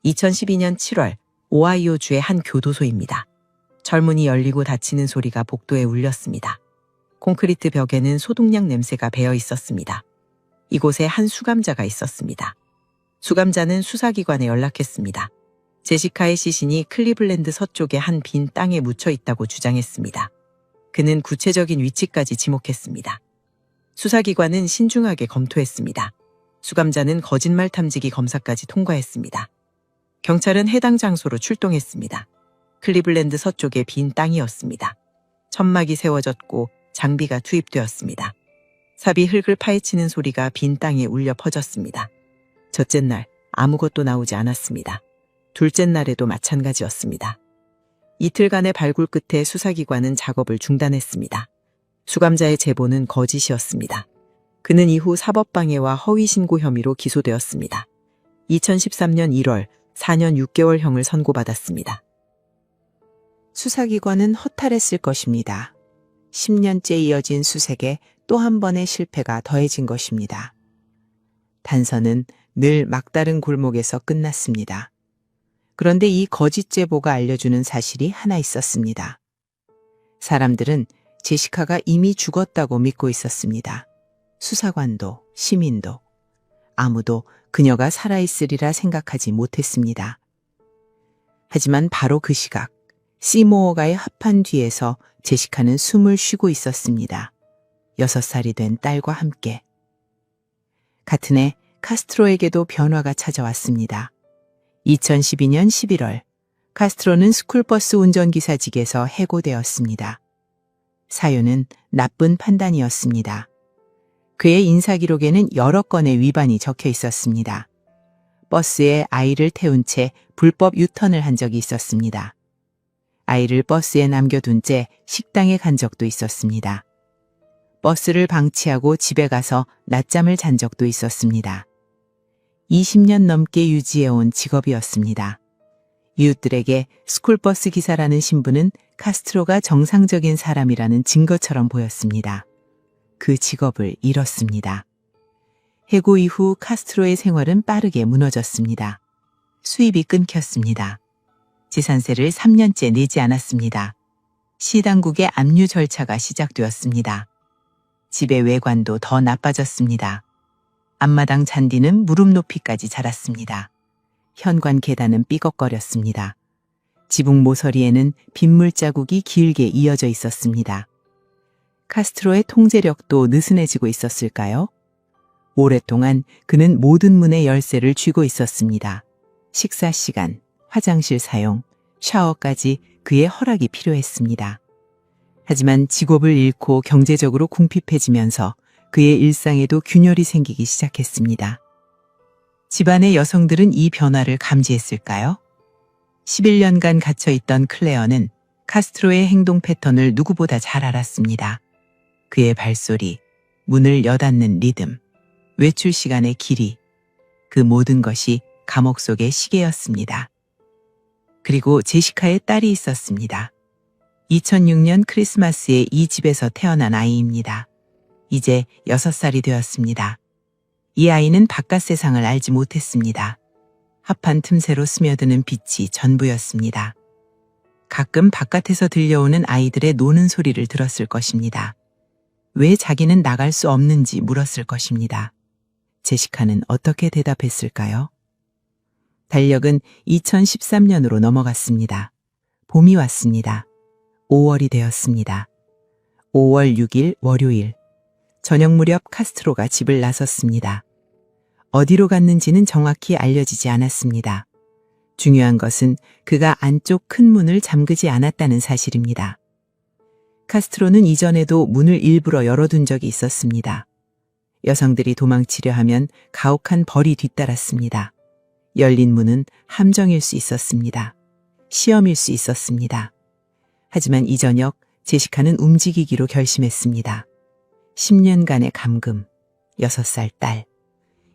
2012년 7월 오하이오주의 한 교도소입니다. 철문이 열리고 닫히는 소리가 복도에 울렸습니다. 콘크리트 벽에는 소독약 냄새가 배어 있었습니다. 이곳에 한 수감자가 있었습니다. 수감자는 수사기관에 연락했습니다. 제시카의 시신이 클리블랜드 서쪽의 한 빈 땅에 묻혀 있다고 주장했습니다. 그는 구체적인 위치까지 지목했습니다. 수사기관은 신중하게 검토했습니다. 수감자는 거짓말 탐지기 검사까지 통과했습니다. 경찰은 해당 장소로 출동했습니다. 클리블랜드 서쪽의 빈 땅이었습니다. 천막이 세워졌고 장비가 투입되었습니다. 삽이 흙을 파헤치는 소리가 빈 땅에 울려 퍼졌습니다. 첫째 날 아무것도 나오지 않았습니다. 둘째 날에도 마찬가지였습니다. 이틀간의 발굴 끝에 수사기관은 작업을 중단했습니다. 수감자의 제보는 거짓이었습니다. 그는 이후 사법방해와 허위신고 혐의로 기소되었습니다. 2013년 1월 4년 6개월형을 선고받았습니다. 수사기관은 허탈했을 것입니다. 10년째 이어진 수색에 또 한 번의 실패가 더해진 것입니다. 단서는 늘 막다른 골목에서 끝났습니다. 그런데 이 거짓 제보가 알려주는 사실이 하나 있었습니다. 사람들은 제시카가 이미 죽었다고 믿고 있었습니다. 수사관도 시민도 아무도 그녀가 살아있으리라 생각하지 못했습니다. 하지만 바로 그 시각 시모어가의 합판 뒤에서 제시카는 숨을 쉬고 있었습니다. 6살이 된 딸과 함께. 같은 해 카스트로에게도 변화가 찾아왔습니다. 2012년 11월 카스트로는 스쿨버스 운전기사직에서 해고되었습니다. 사유는 나쁜 판단이었습니다. 그의 인사기록에는 여러 건의 위반이 적혀 있었습니다. 버스에 아이를 태운 채 불법 유턴을 한 적이 있었습니다. 아이를 버스에 남겨둔 채 식당에 간 적도 있었습니다. 버스를 방치하고 집에 가서 낮잠을 잔 적도 있었습니다. 20년 넘게 유지해온 직업이었습니다. 이웃들에게 스쿨버스 기사라는 신분은 카스트로가 정상적인 사람이라는 증거처럼 보였습니다. 그 직업을 잃었습니다. 해고 이후 카스트로의 생활은 빠르게 무너졌습니다. 수입이 끊겼습니다. 재산세를 3년째 내지 않았습니다. 시당국의 압류 절차가 시작되었습니다. 집의 외관도 더 나빠졌습니다. 앞마당 잔디는 무릎 높이까지 자랐습니다. 현관 계단은 삐걱거렸습니다. 지붕 모서리에는 빗물 자국이 길게 이어져 있었습니다. 카스트로의 통제력도 느슨해지고 있었을까요? 오랫동안 그는 모든 문의 열쇠를 쥐고 있었습니다. 식사 시간, 화장실 사용, 샤워까지 그의 허락이 필요했습니다. 하지만 직업을 잃고 경제적으로 궁핍해지면서 그의 일상에도 균열이 생기기 시작했습니다. 집안의 여성들은 이 변화를 감지했을까요? 11년간 갇혀있던 클레어는 카스트로의 행동 패턴을 누구보다 잘 알았습니다. 그의 발소리, 문을 여닫는 리듬, 외출 시간의 길이, 그 모든 것이 감옥 속의 시계였습니다. 그리고 제시카의 딸이 있었습니다. 2006년 크리스마스에 이 집에서 태어난 아이입니다. 이제 6살이 되었습니다. 이 아이는 바깥 세상을 알지 못했습니다. 합판 틈새로 스며드는 빛이 전부였습니다. 가끔 바깥에서 들려오는 아이들의 노는 소리를 들었을 것입니다. 왜 자기는 나갈 수 없는지 물었을 것입니다. 제시카는 어떻게 대답했을까요? 달력은 2013년으로 넘어갔습니다. 봄이 왔습니다. 5월이 되었습니다. 5월 6일 월요일. 저녁 무렵 카스트로가 집을 나섰습니다. 어디로 갔는지는 정확히 알려지지 않았습니다. 중요한 것은 그가 안쪽 큰 문을 잠그지 않았다는 사실입니다. 카스트로는 이전에도 문을 일부러 열어둔 적이 있었습니다. 여성들이 도망치려 하면 가혹한 벌이 뒤따랐습니다. 열린 문은 함정일 수 있었습니다. 시험일 수 있었습니다. 하지만 이 저녁 제시카는 움직이기로 결심했습니다. 10년간의 감금, 6살 딸.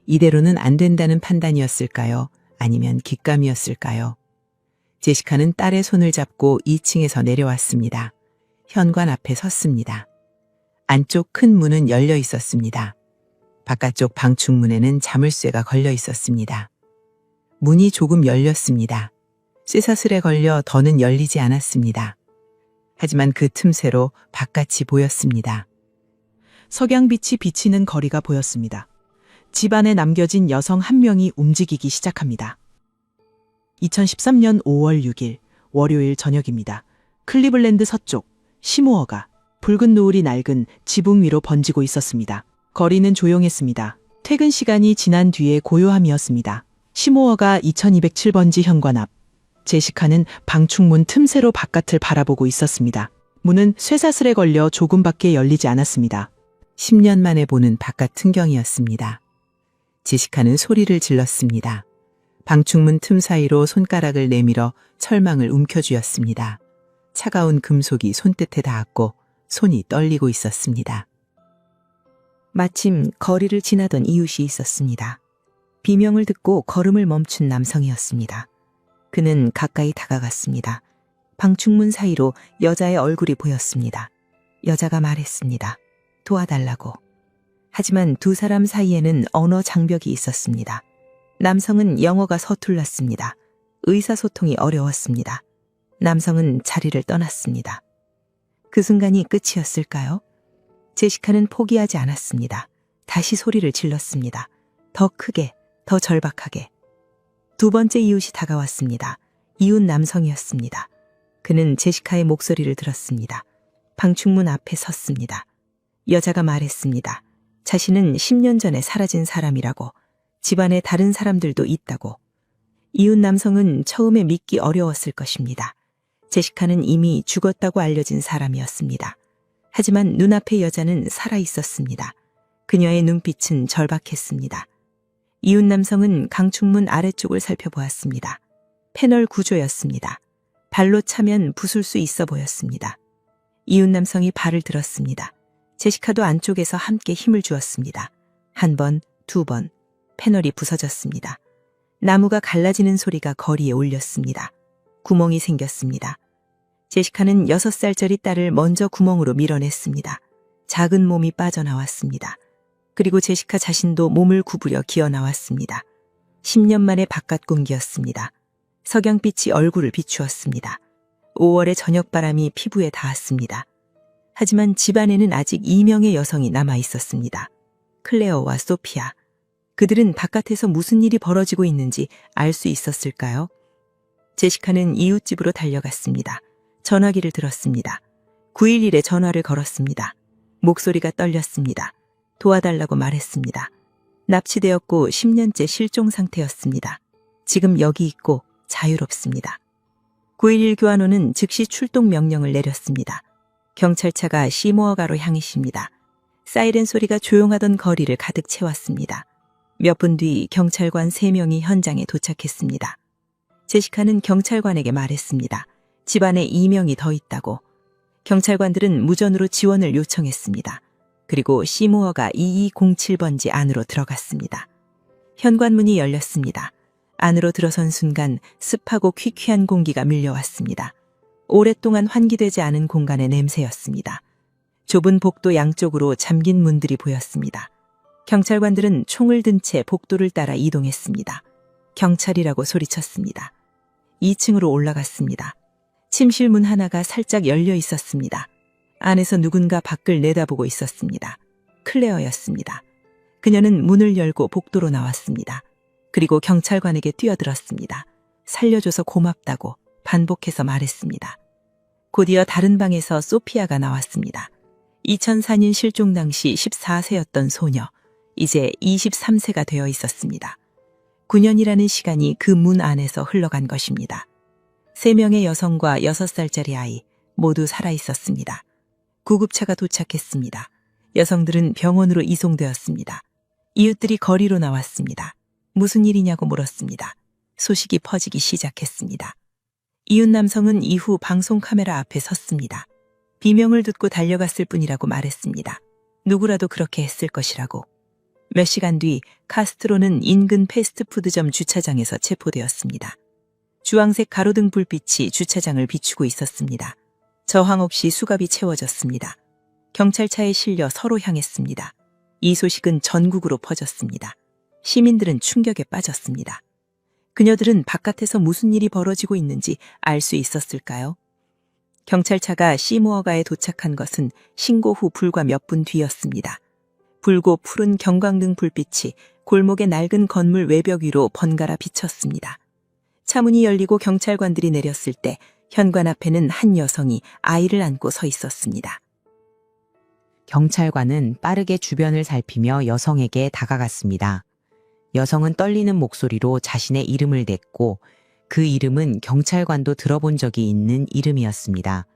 이대로는 안 된다는 판단이었을까요? 아니면 깃감이었을까요? 제시카는 딸의 손을 잡고 2층에서 내려왔습니다. 현관 앞에 섰습니다. 안쪽 큰 문은 열려 있었습니다. 바깥쪽 방충문에는 자물쇠가 걸려 있었습니다. 문이 조금 열렸습니다. 쇠사슬에 걸려 더는 열리지 않았습니다. 하지만 그 틈새로 바깥이 보였습니다. 석양빛이 비치는 거리가 보였습니다. 집 안에 남겨진 여성 한 명이 움직이기 시작합니다. 2013년 5월 6일 월요일 저녁입니다. 클리블랜드 서쪽 시모어가 붉은 노을이 낡은 지붕 위로 번지고 있었습니다. 거리는 조용했습니다. 퇴근 시간이 지난 뒤에 고요함이었습니다. 시모어가 2207번지 현관 앞. 제시카는 방충문 틈새로 바깥을 바라보고 있었습니다. 문은 쇠사슬에 걸려 조금밖에 열리지 않았습니다. 10년 만에 보는 바깥 풍경이었습니다. 제시카는 소리를 질렀습니다. 방충문 틈 사이로 손가락을 내밀어 철망을 움켜쥐었습니다. 차가운 금속이 손끝에 닿았고 손이 떨리고 있었습니다. 마침 거리를 지나던 이웃이 있었습니다. 비명을 듣고 걸음을 멈춘 남성이었습니다. 그는 가까이 다가갔습니다. 방충문 사이로 여자의 얼굴이 보였습니다. 여자가 말했습니다. 도와달라고. 하지만 두 사람 사이에는 언어 장벽이 있었습니다. 남성은 영어가 서툴렀습니다. 의사소통이 어려웠습니다. 남성은 자리를 떠났습니다. 그 순간이 끝이었을까요? 제시카는 포기하지 않았습니다. 다시 소리를 질렀습니다. 더 크게, 더 절박하게. 두 번째 이웃이 다가왔습니다. 이웃 남성이었습니다. 그는 제시카의 목소리를 들었습니다. 방충문 앞에 섰습니다. 여자가 말했습니다. 자신은 10년 전에 사라진 사람이라고, 집안에 다른 사람들도 있다고. 이웃 남성은 처음에 믿기 어려웠을 것입니다. 제시카는 이미 죽었다고 알려진 사람이었습니다. 하지만 눈앞의 여자는 살아 있었습니다. 그녀의 눈빛은 절박했습니다. 이웃 남성은 강충문 아래쪽을 살펴보았습니다. 패널 구조였습니다. 발로 차면 부술 수 있어 보였습니다. 이웃 남성이 발을 들었습니다. 제시카도 안쪽에서 함께 힘을 주었습니다. 한 번, 두 번, 패널이 부서졌습니다. 나무가 갈라지는 소리가 거리에 울렸습니다. 구멍이 생겼습니다. 제시카는 6살짜리 딸을 먼저 구멍으로 밀어냈습니다. 작은 몸이 빠져나왔습니다. 그리고 제시카 자신도 몸을 구부려 기어 나왔습니다. 10년 만에 바깥 공기였습니다. 석양빛이 얼굴을 비추었습니다. 5월의 저녁바람이 피부에 닿았습니다. 하지만 집안에는 아직 2명의 여성이 남아 있었습니다. 클레어와 소피아. 그들은 바깥에서 무슨 일이 벌어지고 있는지 알 수 있었을까요? 제시카는 이웃집으로 달려갔습니다. 전화기를 들었습니다. 911에 전화를 걸었습니다. 목소리가 떨렸습니다. 도와달라고 말했습니다. 납치되었고 10년째 실종 상태였습니다. 지금 여기 있고 자유롭습니다. 911 교환원은 즉시 출동 명령을 내렸습니다. 경찰차가 시모어가로 향했습니다. 사이렌 소리가 조용하던 거리를 가득 채웠습니다. 몇 분 뒤 경찰관 3명이 현장에 도착했습니다. 제시카는 경찰관에게 말했습니다. 집안에 2명이 더 있다고. 경찰관들은 무전으로 지원을 요청했습니다. 그리고 시모어가 2207번지 안으로 들어갔습니다. 현관문이 열렸습니다. 안으로 들어선 순간 습하고 퀴퀴한 공기가 밀려왔습니다. 오랫동안 환기되지 않은 공간의 냄새였습니다. 좁은 복도 양쪽으로 잠긴 문들이 보였습니다. 경찰관들은 총을 든 채 복도를 따라 이동했습니다. 경찰이라고 소리쳤습니다. 2층으로 올라갔습니다. 침실 문 하나가 살짝 열려 있었습니다. 안에서 누군가 밖을 내다보고 있었습니다. 클레어였습니다. 그녀는 문을 열고 복도로 나왔습니다. 그리고 경찰관에게 뛰어들었습니다. 살려줘서 고맙다고 반복해서 말했습니다. 곧이어 다른 방에서 소피아가 나왔습니다. 2004년 실종 당시 14세였던 소녀, 이제 23세가 되어 있었습니다. 9년이라는 시간이 그 문 안에서 흘러간 것입니다. 3명의 여성과 6살짜리 아이 모두 살아 있었습니다. 구급차가 도착했습니다. 여성들은 병원으로 이송되었습니다. 이웃들이 거리로 나왔습니다. 무슨 일이냐고 물었습니다. 소식이 퍼지기 시작했습니다. 이웃 남성은 이후 방송 카메라 앞에 섰습니다. 비명을 듣고 달려갔을 뿐이라고 말했습니다. 누구라도 그렇게 했을 것이라고. 몇 시간 뒤 카스트로는 인근 패스트푸드점 주차장에서 체포되었습니다. 주황색 가로등 불빛이 주차장을 비추고 있었습니다. 저항 없이 수갑이 채워졌습니다. 경찰차에 실려 서로 향했습니다. 이 소식은 전국으로 퍼졌습니다. 시민들은 충격에 빠졌습니다. 그녀들은 바깥에서 무슨 일이 벌어지고 있는지 알 수 있었을까요? 경찰차가 시무어가에 도착한 것은 신고 후 불과 몇 분 뒤였습니다. 붉고 푸른 경광등 불빛이 골목의 낡은 건물 외벽 위로 번갈아 비쳤습니다. 차문이 열리고 경찰관들이 내렸을 때 현관 앞에는 한 여성이 아이를 안고 서 있었습니다. 경찰관은 빠르게 주변을 살피며 여성에게 다가갔습니다. 여성은 떨리는 목소리로 자신의 이름을 댔고 그 이름은 경찰관도 들어본 적이 있는 이름이었습니다.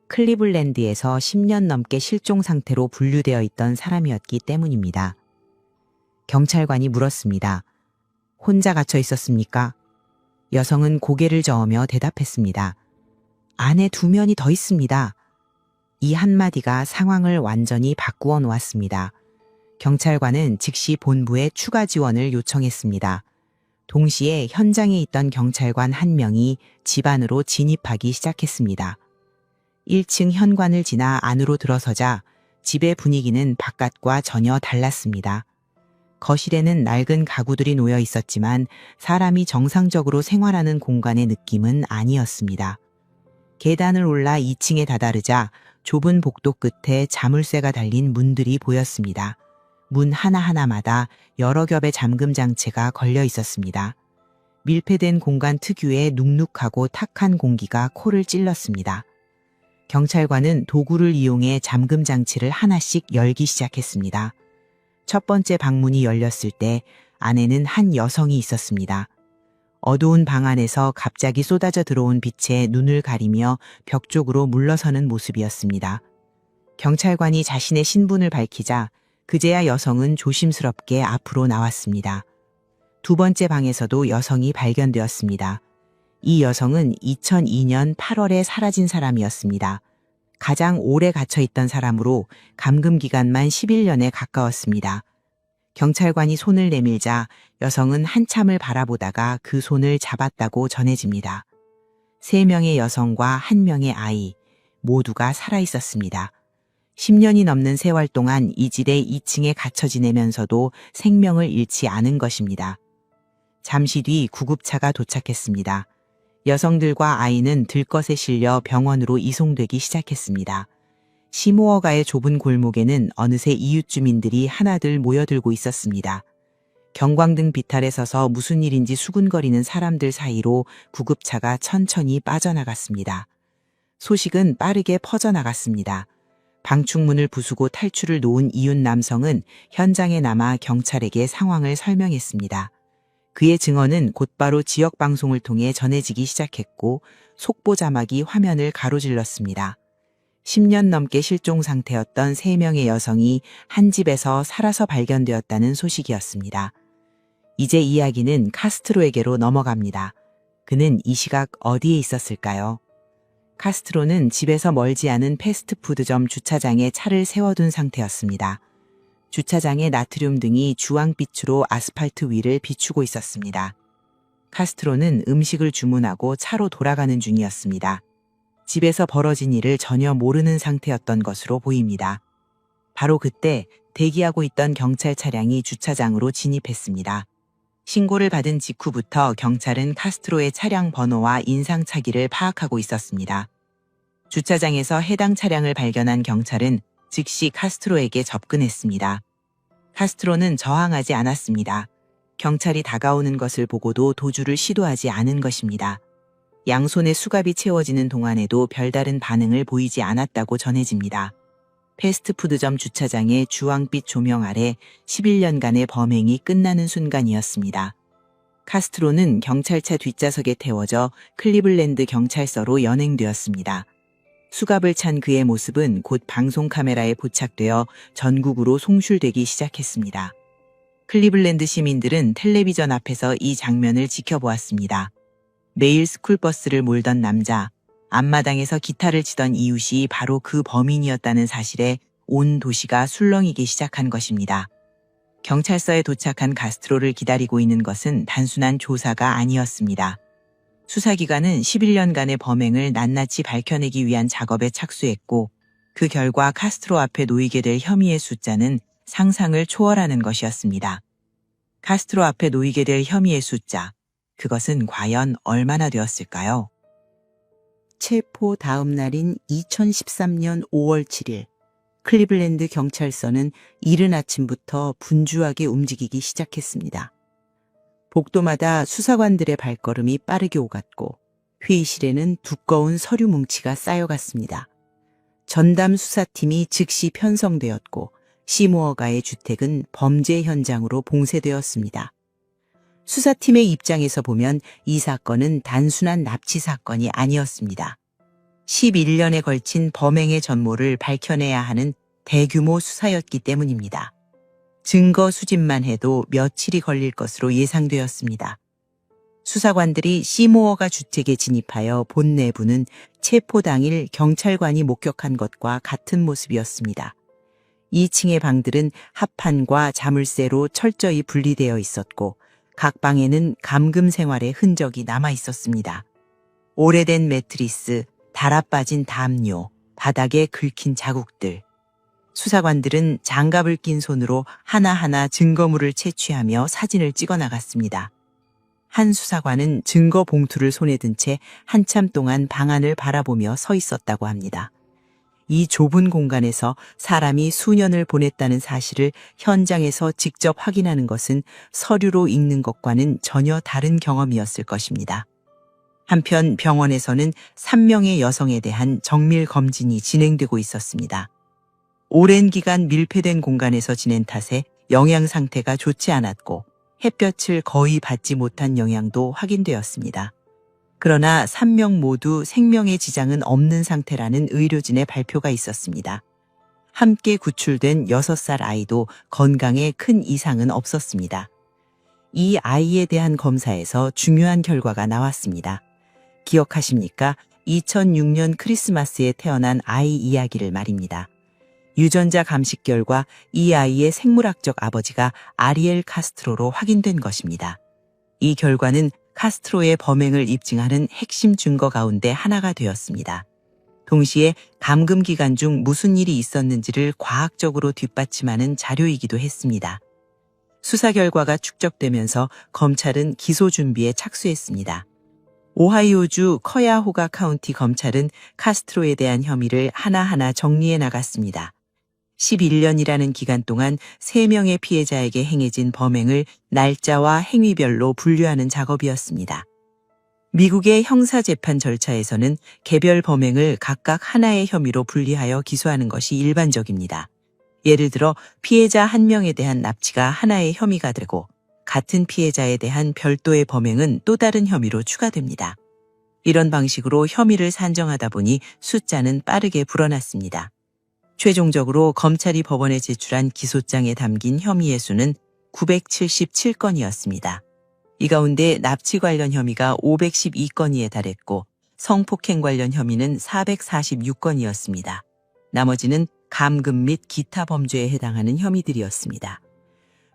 클리블랜드에서 10년 넘게 실종 상태로 분류되어 있던 사람이었기 때문입니다. 경찰관이 물었습니다. 혼자 갇혀 있었습니까? 여성은 고개를 저으며 대답했습니다. 안에 2명이 더 있습니다. 이 한마디가 상황을 완전히 바꾸어 놓았습니다. 경찰관은 즉시 본부에 추가 지원을 요청했습니다. 동시에 현장에 있던 경찰관 1명이 집 안으로 진입하기 시작했습니다. 1층 현관을 지나 안으로 들어서자 집의 분위기는 바깥과 전혀 달랐습니다. 거실에는 낡은 가구들이 놓여 있었지만 사람이 정상적으로 생활하는 공간의 느낌은 아니었습니다. 계단을 올라 2층에 다다르자 좁은 복도 끝에 자물쇠가 달린 문들이 보였습니다. 문 하나하나마다 여러 겹의 잠금 장치가 걸려 있었습니다. 밀폐된 공간 특유의 눅눅하고 탁한 공기가 코를 찔렀습니다. 경찰관은 도구를 이용해 잠금 장치를 하나씩 열기 시작했습니다. 첫 번째 방문이 열렸을 때 안에는 한 여성이 있었습니다. 어두운 방 안에서 갑자기 쏟아져 들어온 빛에 눈을 가리며 벽 쪽으로 물러서는 모습이었습니다. 경찰관이 자신의 신분을 밝히자 그제야 여성은 조심스럽게 앞으로 나왔습니다. 두 번째 방에서도 여성이 발견되었습니다. 이 여성은 2002년 8월에 사라진 사람이었습니다. 가장 오래 갇혀 있던 사람으로 감금 기간만 11년에 가까웠습니다. 경찰관이 손을 내밀자 여성은 한참을 바라보다가 그 손을 잡았다고 전해집니다. 3명의 여성과 1명의 아이, 모두가 살아 있었습니다. 10년이 넘는 세월 동안 이 집에 2층에 갇혀 지내면서도 생명을 잃지 않은 것입니다. 잠시 뒤 구급차가 도착했습니다. 여성들과 아이는 들것에 실려 병원으로 이송되기 시작했습니다. 시무어가의 좁은 골목에는 어느새 이웃 주민들이 하나둘 모여들고 있었습니다. 경광등 빛 아래 서서 무슨 일인지 수군거리는 사람들 사이로 구급차가 천천히 빠져나갔습니다. 소식은 빠르게 퍼져나갔습니다. 방충문을 부수고 탈출을 놓은 이웃 남성은 현장에 남아 경찰에게 상황을 설명했습니다. 그의 증언은 곧바로 지역 방송을 통해 전해지기 시작했고 속보 자막이 화면을 가로질렀습니다. 10년 넘게 실종 상태였던 3명의 여성이 한 집에서 살아서 발견되었다는 소식이었습니다. 이제 이야기는 카스트로에게로 넘어갑니다. 그는 이 시각 어디에 있었을까요? 카스트로는 집에서 멀지 않은 패스트푸드점 주차장에 차를 세워둔 상태였습니다. 주차장의 나트륨 등이 주황빛으로 아스팔트 위를 비추고 있었습니다. 카스트로는 음식을 주문하고 차로 돌아가는 중이었습니다. 집에서 벌어진 일을 전혀 모르는 상태였던 것으로 보입니다. 바로 그때 대기하고 있던 경찰 차량이 주차장으로 진입했습니다. 신고를 받은 직후부터 경찰은 카스트로의 차량 번호와 인상착의를 파악하고 있었습니다. 주차장에서 해당 차량을 발견한 경찰은 즉시 카스트로에게 접근했습니다. 카스트로는 저항하지 않았습니다. 경찰이 다가오는 것을 보고도 도주를 시도하지 않은 것입니다. 양손에 수갑이 채워지는 동안에도 별다른 반응을 보이지 않았다고 전해집니다. 패스트푸드점 주차장의 주황빛 조명 아래 11년간의 범행이 끝나는 순간이었습니다. 카스트로는 경찰차 뒷좌석에 태워져 클리블랜드 경찰서로 연행되었습니다. 수갑을 찬 그의 모습은 곧 방송 카메라에 포착되어 전국으로 송출되기 시작했습니다. 클리블랜드 시민들은 텔레비전 앞에서 이 장면을 지켜보았습니다. 매일 스쿨버스를 몰던 남자, 앞마당에서 기타를 치던 이웃이 바로 그 범인이었다는 사실에 온 도시가 술렁이기 시작한 것입니다. 경찰서에 도착한 카스트로를 기다리고 있는 것은 단순한 조사가 아니었습니다. 수사기관은 11년간의 범행을 낱낱이 밝혀내기 위한 작업에 착수했고 그 결과 카스트로 앞에 놓이게 될 혐의의 숫자는 상상을 초월하는 것이었습니다. 카스트로 앞에 놓이게 될 혐의의 숫자, 그것은 과연 얼마나 되었을까요? 체포 다음 날인 2013년 5월 7일, 클리블랜드 경찰서는 이른 아침부터 분주하게 움직이기 시작했습니다. 복도마다 수사관들의 발걸음이 빠르게 오갔고 회의실에는 두꺼운 서류 뭉치가 쌓여갔습니다. 전담 수사팀이 즉시 편성되었고 시모어가의 주택은 범죄 현장으로 봉쇄되었습니다. 수사팀의 입장에서 보면 이 사건은 단순한 납치 사건이 아니었습니다. 11년에 걸친 범행의 전모를 밝혀내야 하는 대규모 수사였기 때문입니다. 증거 수집만 해도 며칠이 걸릴 것으로 예상되었습니다. 수사관들이 시모어가 주택에 진입하여 본 내부는 체포 당일 경찰관이 목격한 것과 같은 모습이었습니다. 2층의 방들은 합판과 자물쇠로 철저히 분리되어 있었고 각 방에는 감금 생활의 흔적이 남아 있었습니다. 오래된 매트리스, 달아빠진 담요, 바닥에 긁힌 자국들. 수사관들은 장갑을 낀 손으로 하나하나 증거물을 채취하며 사진을 찍어 나갔습니다. 한 수사관은 증거 봉투를 손에 든 채 한참 동안 방 안을 바라보며 서 있었다고 합니다. 이 좁은 공간에서 사람이 수년을 보냈다는 사실을 현장에서 직접 확인하는 것은 서류로 읽는 것과는 전혀 다른 경험이었을 것입니다. 한편 병원에서는 3명의 여성에 대한 정밀 검진이 진행되고 있었습니다. 오랜 기간 밀폐된 공간에서 지낸 탓에 영양 상태가 좋지 않았고 햇볕을 거의 받지 못한 영향도 확인되었습니다. 그러나 3명 모두 생명의 지장은 없는 상태라는 의료진의 발표가 있었습니다. 함께 구출된 6살 아이도 건강에 큰 이상은 없었습니다. 이 아이에 대한 검사에서 중요한 결과가 나왔습니다. 기억하십니까? 2006년 크리스마스에 태어난 아이 이야기를 말입니다. 유전자 감식 결과 이 아이의 생물학적 아버지가 아리엘 카스트로로 확인된 것입니다. 이 결과는 카스트로의 범행을 입증하는 핵심 증거 가운데 하나가 되었습니다. 동시에 감금 기간 중 무슨 일이 있었는지를 과학적으로 뒷받침하는 자료이기도 했습니다. 수사 결과가 축적되면서 검찰은 기소 준비에 착수했습니다. 오하이오주 커야호가 카운티 검찰은 카스트로에 대한 혐의를 하나하나 정리해 나갔습니다. 11년이라는 기간 동안 3명의 피해자에게 행해진 범행을 날짜와 행위별로 분류하는 작업이었습니다. 미국의 형사재판 절차에서는 개별 범행을 각각 하나의 혐의로 분리하여 기소하는 것이 일반적입니다. 예를 들어 피해자 1명에 대한 납치가 하나의 혐의가 되고 같은 피해자에 대한 별도의 범행은 또 다른 혐의로 추가됩니다. 이런 방식으로 혐의를 산정하다 보니 숫자는 빠르게 불어났습니다. 최종적으로 검찰이 법원에 제출한 기소장에 담긴 혐의의 수는 977건이었습니다. 이 가운데 납치 관련 혐의가 512건에 달했고 성폭행 관련 혐의는 446건이었습니다. 나머지는 감금 및 기타 범죄에 해당하는 혐의들이었습니다.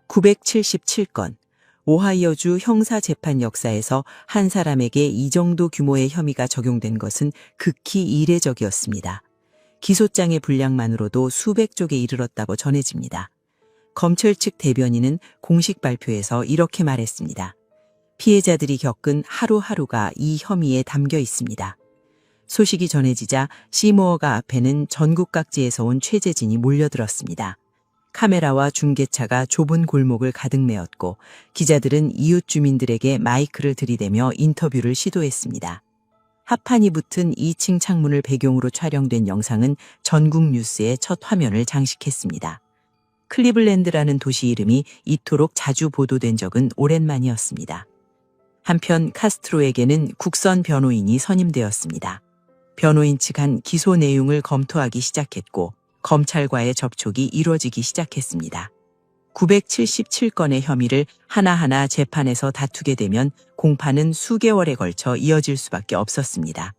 977건. 오하이오주 형사재판 역사에서 한 사람에게 이 정도 규모의 혐의가 적용된 것은 극히 이례적이었습니다. 기소장의 분량만으로도 수백 쪽에 이르렀다고 전해집니다. 검찰 측 대변인은 공식 발표에서 이렇게 말했습니다. 피해자들이 겪은 하루하루가 이 혐의에 담겨 있습니다. 소식이 전해지자 시모어가 앞에는 전국 각지에서 온 취재진이 몰려들었습니다. 카메라와 중계차가 좁은 골목을 가득 메웠고 기자들은 이웃 주민들에게 마이크를 들이대며 인터뷰를 시도했습니다. 합판이 붙은 2층 창문을 배경으로 촬영된 영상은 전국 뉴스의 첫 화면을 장식했습니다. 클리블랜드라는 도시 이름이 이토록 자주 보도된 적은 오랜만이었습니다. 한편 카스트로에게는 국선 변호인이 선임되었습니다. 변호인 측은 기소 내용을 검토하기 시작했고 검찰과의 접촉이 이루어지기 시작했습니다. 977건의 혐의를 하나하나 재판에서 다투게 되면 공판은 수개월에 걸쳐 이어질 수밖에 없었습니다.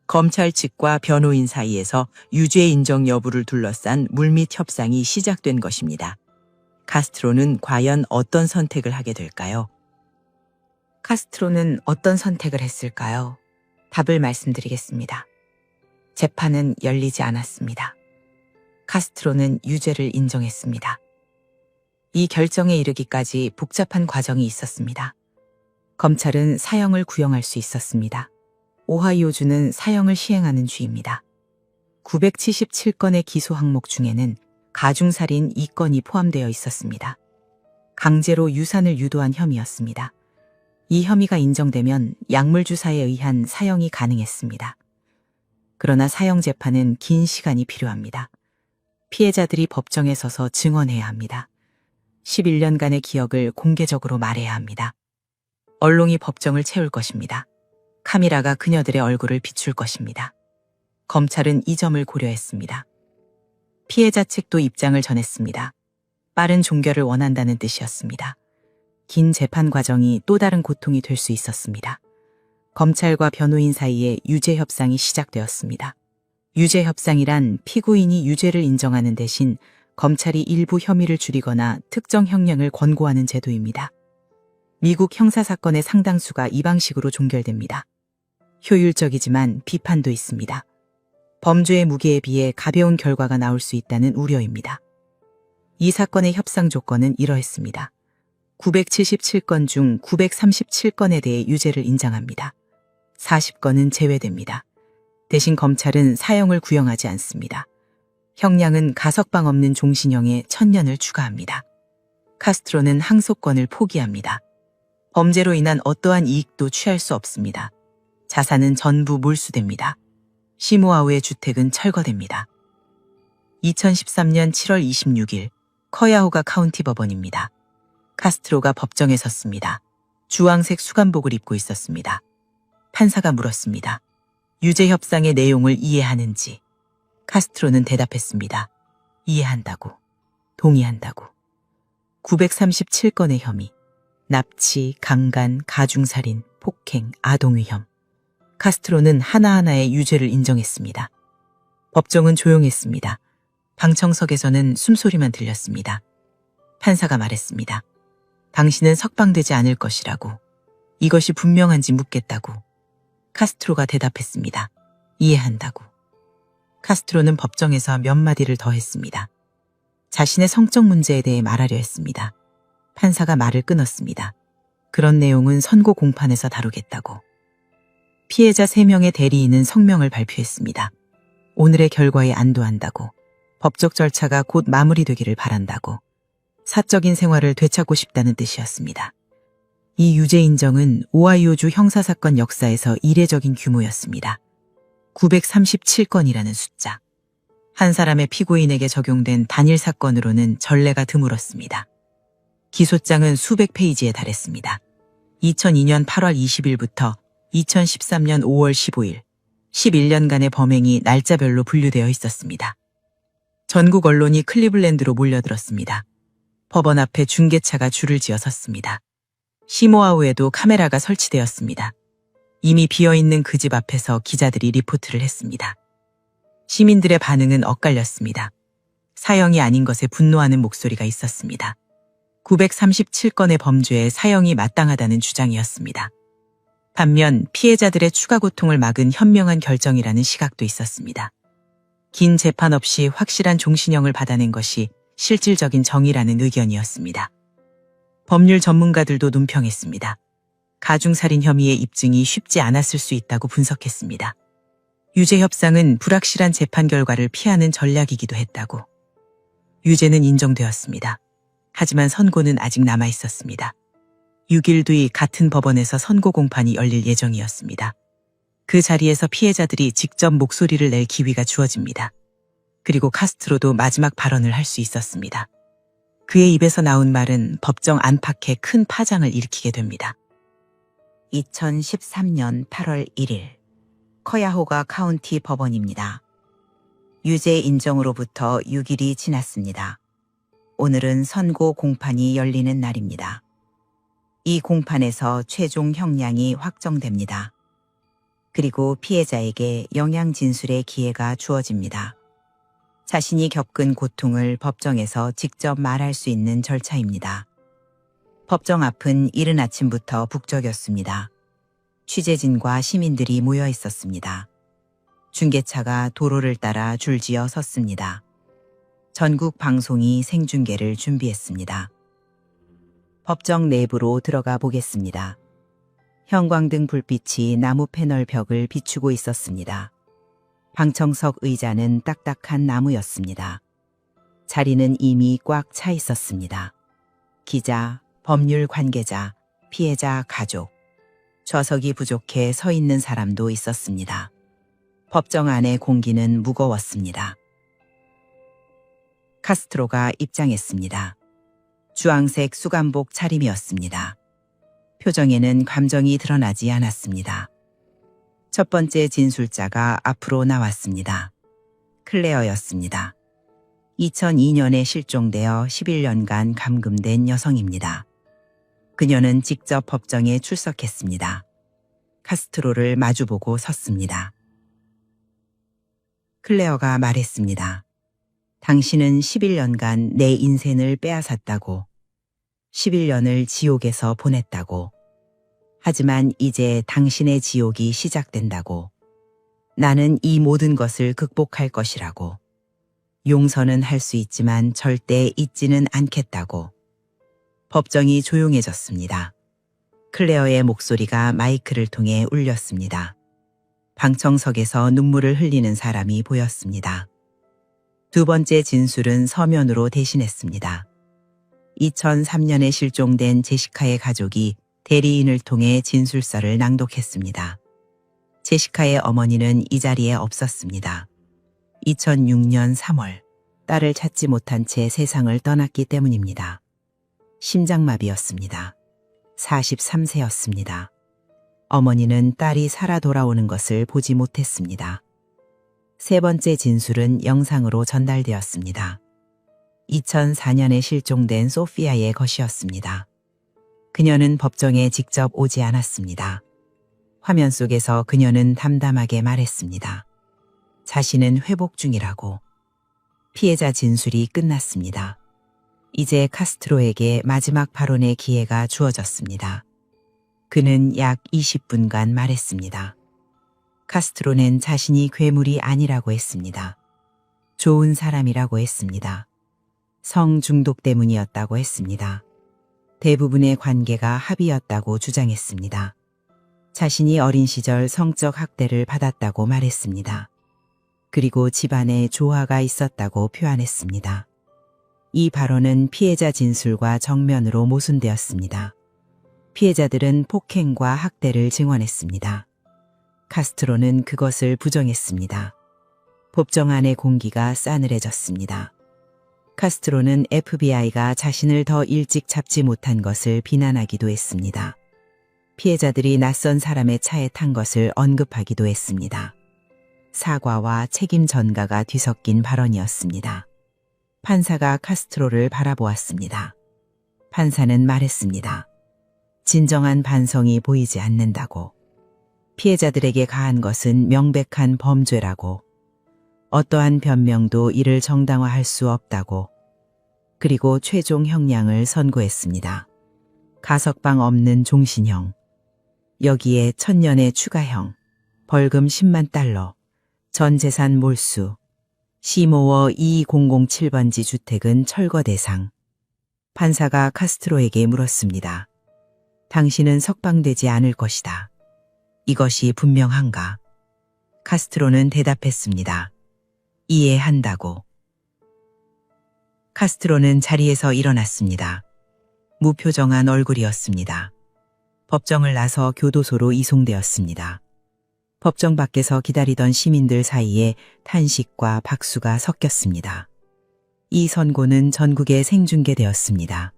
검찰 측과 변호인 사이에서 유죄 인정 여부를 둘러싼 물밑 협상이 시작된 것입니다. 카스트로는 과연 어떤 선택을 하게 될까요? 카스트로는 어떤 선택을 했을까요? 답을 말씀드리겠습니다. 재판은 열리지 않았습니다. 카스트로는 유죄를 인정했습니다. 이 결정에 이르기까지 복잡한 과정이 있었습니다. 검찰은 사형을 구형할 수 있었습니다. 오하이오주는 사형을 시행하는 주입니다. 977건의 기소 항목 중에는 가중살인 2건이 포함되어 있었습니다. 강제로 유산을 유도한 혐의였습니다. 이 혐의가 인정되면 약물주사에 의한 사형이 가능했습니다. 그러나 사형 재판은 긴 시간이 필요합니다. 피해자들이 법정에 서서 증언해야 합니다. 11년간의 기억을 공개적으로 말해야 합니다. 언론이 법정을 채울 것입니다. 카미라가 그녀들의 얼굴을 비출 것입니다. 검찰은 이 점을 고려했습니다. 피해자 측도 입장을 전했습니다. 빠른 종결을 원한다는 뜻이었습니다. 긴 재판 과정이 또 다른 고통이 될 수 있었습니다. 검찰과 변호인 사이에 유죄 협상이 시작되었습니다. 유죄 협상이란 피고인이 유죄를 인정하는 대신 검찰이 일부 혐의를 줄이거나 특정 형량을 권고하는 제도입니다. 미국 형사사건의 상당수가 이 방식으로 종결됩니다. 효율적이지만 비판도 있습니다. 범죄의 무게에 비해 가벼운 결과가 나올 수 있다는 우려입니다. 이 사건의 협상 조건은 이러했습니다. 977건 중 937건에 대해 유죄를 인정합니다. 40건은 제외됩니다. 대신 검찰은 사형을 구형하지 않습니다. 형량은 가석방 없는 종신형에 1000년을 추가합니다. 카스트로는 항소권을 포기합니다. 범죄로 인한 어떠한 이익도 취할 수 없습니다. 자산은 전부 몰수됩니다. 시모아우의 주택은 철거됩니다. 2013년 7월 26일 커야호가 카운티 법원입니다. 카스트로가 법정에 섰습니다. 주황색 수감복을 입고 있었습니다. 판사가 물었습니다. 유죄 협상의 내용을 이해하는지. 카스트로는 대답했습니다. 이해한다고. 동의한다고. 937건의 혐의. 납치, 강간, 가중살인, 폭행, 아동위험. 카스트로는 하나하나의 유죄를 인정했습니다. 법정은 조용했습니다. 방청석에서는 숨소리만 들렸습니다. 판사가 말했습니다. 당신은 석방되지 않을 것이라고. 이것이 분명한지 묻겠다고. 카스트로가 대답했습니다. 이해한다고. 카스트로는 법정에서 몇 마디를 더 했습니다. 자신의 성적 문제에 대해 말하려 했습니다. 판사가 말을 끊었습니다. 그런 내용은 선고 공판에서 다루겠다고. 피해자 3명의 대리인은 성명을 발표했습니다. 오늘의 결과에 안도한다고. 법적 절차가 곧 마무리되기를 바란다고. 사적인 생활을 되찾고 싶다는 뜻이었습니다. 이 유죄 인정은 오하이오주 형사사건 역사에서 이례적인 규모였습니다. 937건이라는 숫자. 한 사람의 피고인에게 적용된 단일 사건으로는 전례가 드물었습니다. 기소장은 수백 페이지에 달했습니다. 2002년 8월 20일부터 2013년 5월 15일, 11년간의 범행이 날짜별로 분류되어 있었습니다. 전국 언론이 클리블랜드로 몰려들었습니다. 법원 앞에 중계차가 줄을 지어 섰습니다. 시모아우에도 카메라가 설치되었습니다. 이미 비어있는 그 집 앞에서 기자들이 리포트를 했습니다. 시민들의 반응은 엇갈렸습니다. 사형이 아닌 것에 분노하는 목소리가 있었습니다. 937건의 범죄에 사형이 마땅하다는 주장이었습니다. 반면 피해자들의 추가 고통을 막은 현명한 결정이라는 시각도 있었습니다. 긴 재판 없이 확실한 종신형을 받아낸 것이 실질적인 정의라는 의견이었습니다. 법률 전문가들도 논평했습니다. 가중살인 혐의의 입증이 쉽지 않았을 수 있다고 분석했습니다. 유죄 협상은 불확실한 재판 결과를 피하는 전략이기도 했다고. 유죄는 인정되었습니다. 하지만 선고는 아직 남아 있었습니다. 6일 뒤 같은 법원에서 선고 공판이 열릴 예정이었습니다. 그 자리에서 피해자들이 직접 목소리를 낼 기회가 주어집니다. 그리고 카스트로도 마지막 발언을 할 수 있었습니다. 그의 입에서 나온 말은 법정 안팎에 큰 파장을 일으키게 됩니다. 2013년 8월 1일 커야호가 카운티 법원입니다. 유죄 인정으로부터 6일이 지났습니다. 오늘은 선고 공판이 열리는 날입니다. 이 공판에서 최종 형량이 확정됩니다. 그리고 피해자에게 영양 진술의 기회가 주어집니다. 자신이 겪은 고통을 법정에서 직접 말할 수 있는 절차입니다. 법정 앞은 이른 아침부터 북적였습니다. 취재진과 시민들이 모여 있었습니다. 중계차가 도로를 따라 줄지어 섰습니다. 전국 방송이 생중계를 준비했습니다. 법정 내부로 들어가 보겠습니다. 형광등 불빛이 나무 패널 벽을 비추고 있었습니다. 방청석 의자는 딱딱한 나무였습니다. 자리는 이미 꽉 차 있었습니다. 기자, 법률 관계자, 피해자 가족, 좌석이 부족해 서 있는 사람도 있었습니다. 법정 안의 공기는 무거웠습니다. 카스트로가 입장했습니다. 주황색 수감복 차림이었습니다. 표정에는 감정이 드러나지 않았습니다. 첫 번째 진술자가 앞으로 나왔습니다. 클레어였습니다. 2002년에 실종되어 11년간 감금된 여성입니다. 그녀는 직접 법정에 출석했습니다. 카스트로를 마주보고 섰습니다. 클레어가 말했습니다. 당신은 11년간 내 인생을 빼앗았다고, 11년을 지옥에서 보냈다고, 하지만 이제 당신의 지옥이 시작된다고, 나는 이 모든 것을 극복할 것이라고, 용서는 할 수 있지만 절대 잊지는 않겠다고. 법정이 조용해졌습니다. 클레어의 목소리가 마이크를 통해 울렸습니다. 방청석에서 눈물을 흘리는 사람이 보였습니다. 두 번째 진술은 서면으로 대신했습니다. 2003년에 실종된 제시카의 가족이 대리인을 통해 진술서를 낭독했습니다. 제시카의 어머니는 이 자리에 없었습니다. 2006년 3월, 딸을 찾지 못한 채 세상을 떠났기 때문입니다. 심장마비였습니다. 43세였습니다. 어머니는 딸이 살아 돌아오는 것을 보지 못했습니다. 세 번째 진술은 영상으로 전달되었습니다. 2004년에 실종된 소피아의 것이었습니다. 그녀는 법정에 직접 오지 않았습니다. 화면 속에서 그녀는 담담하게 말했습니다. 자신은 회복 중이라고. 피해자 진술이 끝났습니다. 이제 카스트로에게 마지막 발언의 기회가 주어졌습니다. 그는 약 20분간 말했습니다. 카스트로는 자신이 괴물이 아니라고 했습니다. 좋은 사람이라고 했습니다. 성 중독 때문이었다고 했습니다. 대부분의 관계가 합의였다고 주장했습니다. 자신이 어린 시절 성적 학대를 받았다고 말했습니다. 그리고 집안에 조화가 있었다고 표현했습니다. 이 발언은 피해자 진술과 정면으로 모순되었습니다. 피해자들은 폭행과 학대를 증언했습니다. 카스트로는 그것을 부정했습니다. 법정 안의 공기가 싸늘해졌습니다. 카스트로는 FBI가 자신을 더 일찍 잡지 못한 것을 비난하기도 했습니다. 피해자들이 낯선 사람의 차에 탄 것을 언급하기도 했습니다. 사과와 책임 전가가 뒤섞인 발언이었습니다. 판사가 카스트로를 바라보았습니다. 판사는 말했습니다. 진정한 반성이 보이지 않는다고. 피해자들에게 가한 것은 명백한 범죄라고. 어떠한 변명도 이를 정당화할 수 없다고. 그리고 최종 형량을 선고했습니다. 가석방 없는 종신형. 여기에 1000년의 추가형, 벌금 10만 달러, 전 재산 몰수, 시모어 2007번지 주택은 철거 대상. 판사가 카스트로에게 물었습니다. 당신은 석방되지 않을 것이다. 이것이 분명한가? 카스트로는 대답했습니다. 이해한다고. 카스트로는 자리에서 일어났습니다. 무표정한 얼굴이었습니다. 법정을 나서 교도소로 이송되었습니다. 법정 밖에서 기다리던 시민들 사이에 탄식과 박수가 섞였습니다. 이 선고는 전국에 생중계되었습니다.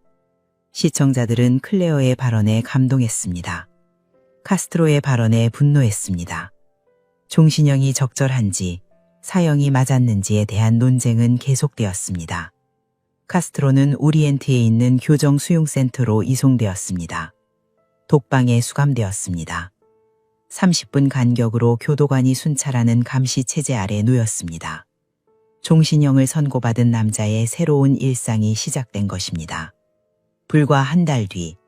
시청자들은 클레어의 발언에 감동했습니다. 카스트로의 발언에 분노했습니다. 종신형이 적절한지, 사형이 맞았는지에 대한 논쟁은 계속되었습니다. 카스트로는 오리엔트에 있는 교정 수용센터로 이송되었습니다. 독방에 수감되었습니다. 30분 간격으로 교도관이 순찰하는 감시 체제 아래 놓였습니다. 종신형을 선고받은 남자의 새로운 일상이 시작된 것입니다. 불과 한 달 뒤,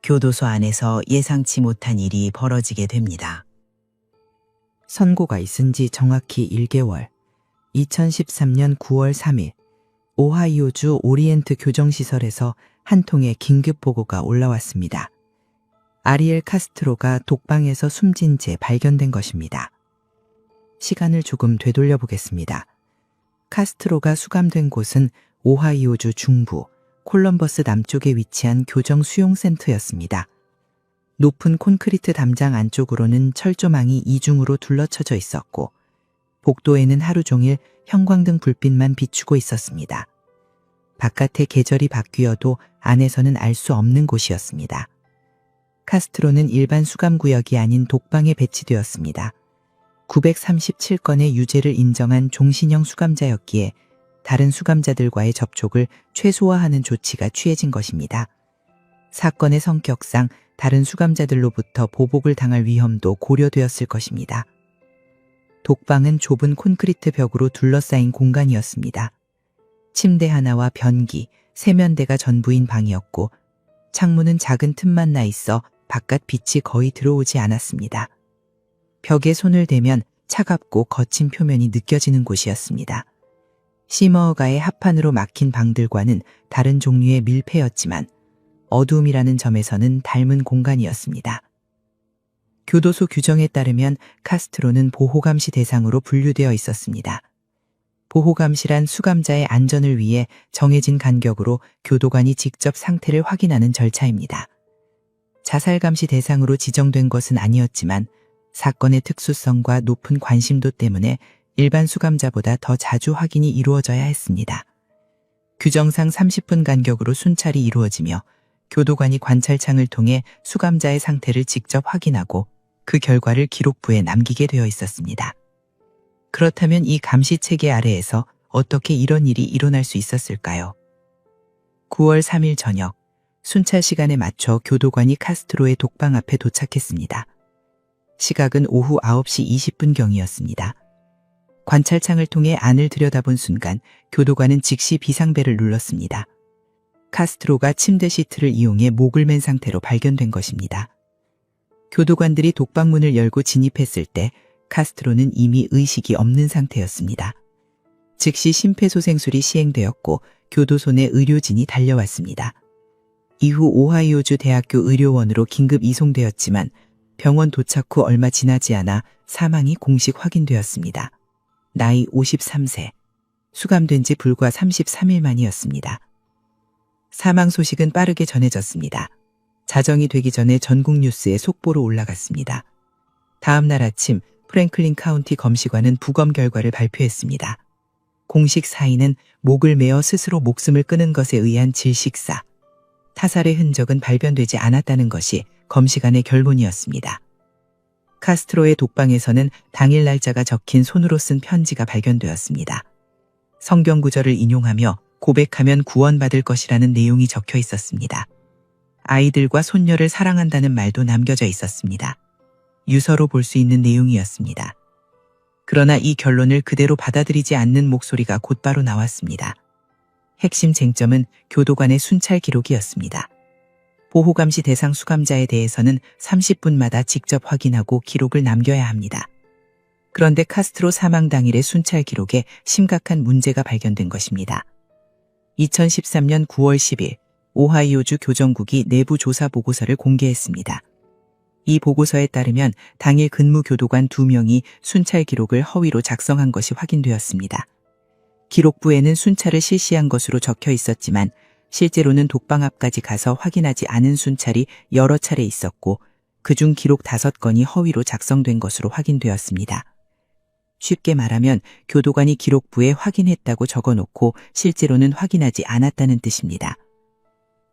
교도소 안에서 예상치 못한 일이 벌어지게 됩니다. 선고가 있은 지 정확히 1개월, 2013년 9월 3일, 오하이오주 오리엔트 교정시설에서 한 통의 긴급 보고가 올라왔습니다. 아리엘 카스트로가 독방에서 숨진 채 발견된 것입니다. 시간을 조금 되돌려 보겠습니다. 카스트로가 수감된 곳은 오하이오주 중부 콜럼버스 남쪽에 위치한 교정 수용센터였습니다. 높은 콘크리트 담장 안쪽으로는 철조망이 이중으로 둘러쳐져 있었고 복도에는 하루 종일 형광등 불빛만 비추고 있었습니다. 바깥의 계절이 바뀌어도 안에서는 알 수 없는 곳이었습니다. 카스트로는 일반 수감구역이 아닌 독방에 배치되었습니다. 937건의 유죄를 인정한 종신형 수감자였기에 다른 수감자들과의 접촉을 최소화하는 조치가 취해진 것입니다. 사건의 성격상 다른 수감자들로부터 보복을 당할 위험도 고려되었을 것입니다. 독방은 좁은 콘크리트 벽으로 둘러싸인 공간이었습니다. 침대 하나와 변기, 세면대가 전부인 방이었고 창문은 작은 틈만 나 있어 바깥 빛이 거의 들어오지 않았습니다. 벽에 손을 대면 차갑고 거친 표면이 느껴지는 곳이었습니다. 시머어가의 합판으로 막힌 방들과는 다른 종류의 밀폐였지만 어두움이라는 점에서는 닮은 공간이었습니다. 교도소 규정에 따르면 카스트로는 보호감시 대상으로 분류되어 있었습니다. 보호감시란 수감자의 안전을 위해 정해진 간격으로 교도관이 직접 상태를 확인하는 절차입니다. 자살감시 대상으로 지정된 것은 아니었지만 사건의 특수성과 높은 관심도 때문에 일반 수감자보다 더 자주 확인이 이루어져야 했습니다. 규정상 30분 간격으로 순찰이 이루어지며 교도관이 관찰창을 통해 수감자의 상태를 직접 확인하고 그 결과를 기록부에 남기게 되어 있었습니다. 그렇다면 이 감시 체계 아래에서 어떻게 이런 일이 일어날 수 있었을까요? 9월 3일 저녁, 순찰 시간에 맞춰 교도관이 카스트로의 독방 앞에 도착했습니다. 시각은 오후 9시 20분경이었습니다. 관찰창을 통해 안을 들여다본 순간 교도관은 즉시 비상벨을 눌렀습니다. 카스트로가 침대 시트를 이용해 목을 맨 상태로 발견된 것입니다. 교도관들이 독방문을 열고 진입했을 때 카스트로는 이미 의식이 없는 상태였습니다. 즉시 심폐소생술이 시행되었고 교도소 내 의료진이 달려왔습니다. 이후 오하이오주 대학교 의료원으로 긴급 이송되었지만 병원 도착 후 얼마 지나지 않아 사망이 공식 확인되었습니다. 나이 53세, 수감된 지 불과 33일 만이었습니다. 사망 소식은 빠르게 전해졌습니다. 자정이 되기 전에 전국 뉴스에 속보로 올라갔습니다. 다음 날 아침 프랭클린 카운티 검시관은 부검 결과를 발표했습니다. 공식 사인은 목을 메어 스스로 목숨을 끊은 것에 의한 질식사, 타살의 흔적은 발견되지 않았다는 것이 검시관의 결론이었습니다. 카스트로의 독방에서는 당일 날짜가 적힌 손으로 쓴 편지가 발견되었습니다. 성경 구절을 인용하며 고백하면 구원받을 것이라는 내용이 적혀 있었습니다. 아이들과 손녀를 사랑한다는 말도 남겨져 있었습니다. 유서로 볼 수 있는 내용이었습니다. 그러나 이 결론을 그대로 받아들이지 않는 목소리가 곧바로 나왔습니다. 핵심 쟁점은 교도관의 순찰 기록이었습니다. 보호감시 대상 수감자에 대해서는 30분마다 직접 확인하고 기록을 남겨야 합니다. 그런데 카스트로 사망 당일의 순찰 기록에 심각한 문제가 발견된 것입니다. 2013년 9월 10일 오하이오주 교정국이 내부 조사 보고서를 공개했습니다. 이 보고서에 따르면 당일 근무 교도관 2명이 순찰 기록을 허위로 작성한 것이 확인되었습니다. 기록부에는 순찰을 실시한 것으로 적혀 있었지만 실제로는 독방 앞까지 가서 확인하지 않은 순찰이 여러 차례 있었고 그중 기록 5건이 허위로 작성된 것으로 확인되었습니다. 쉽게 말하면 교도관이 기록부에 확인했다고 적어놓고 실제로는 확인하지 않았다는 뜻입니다.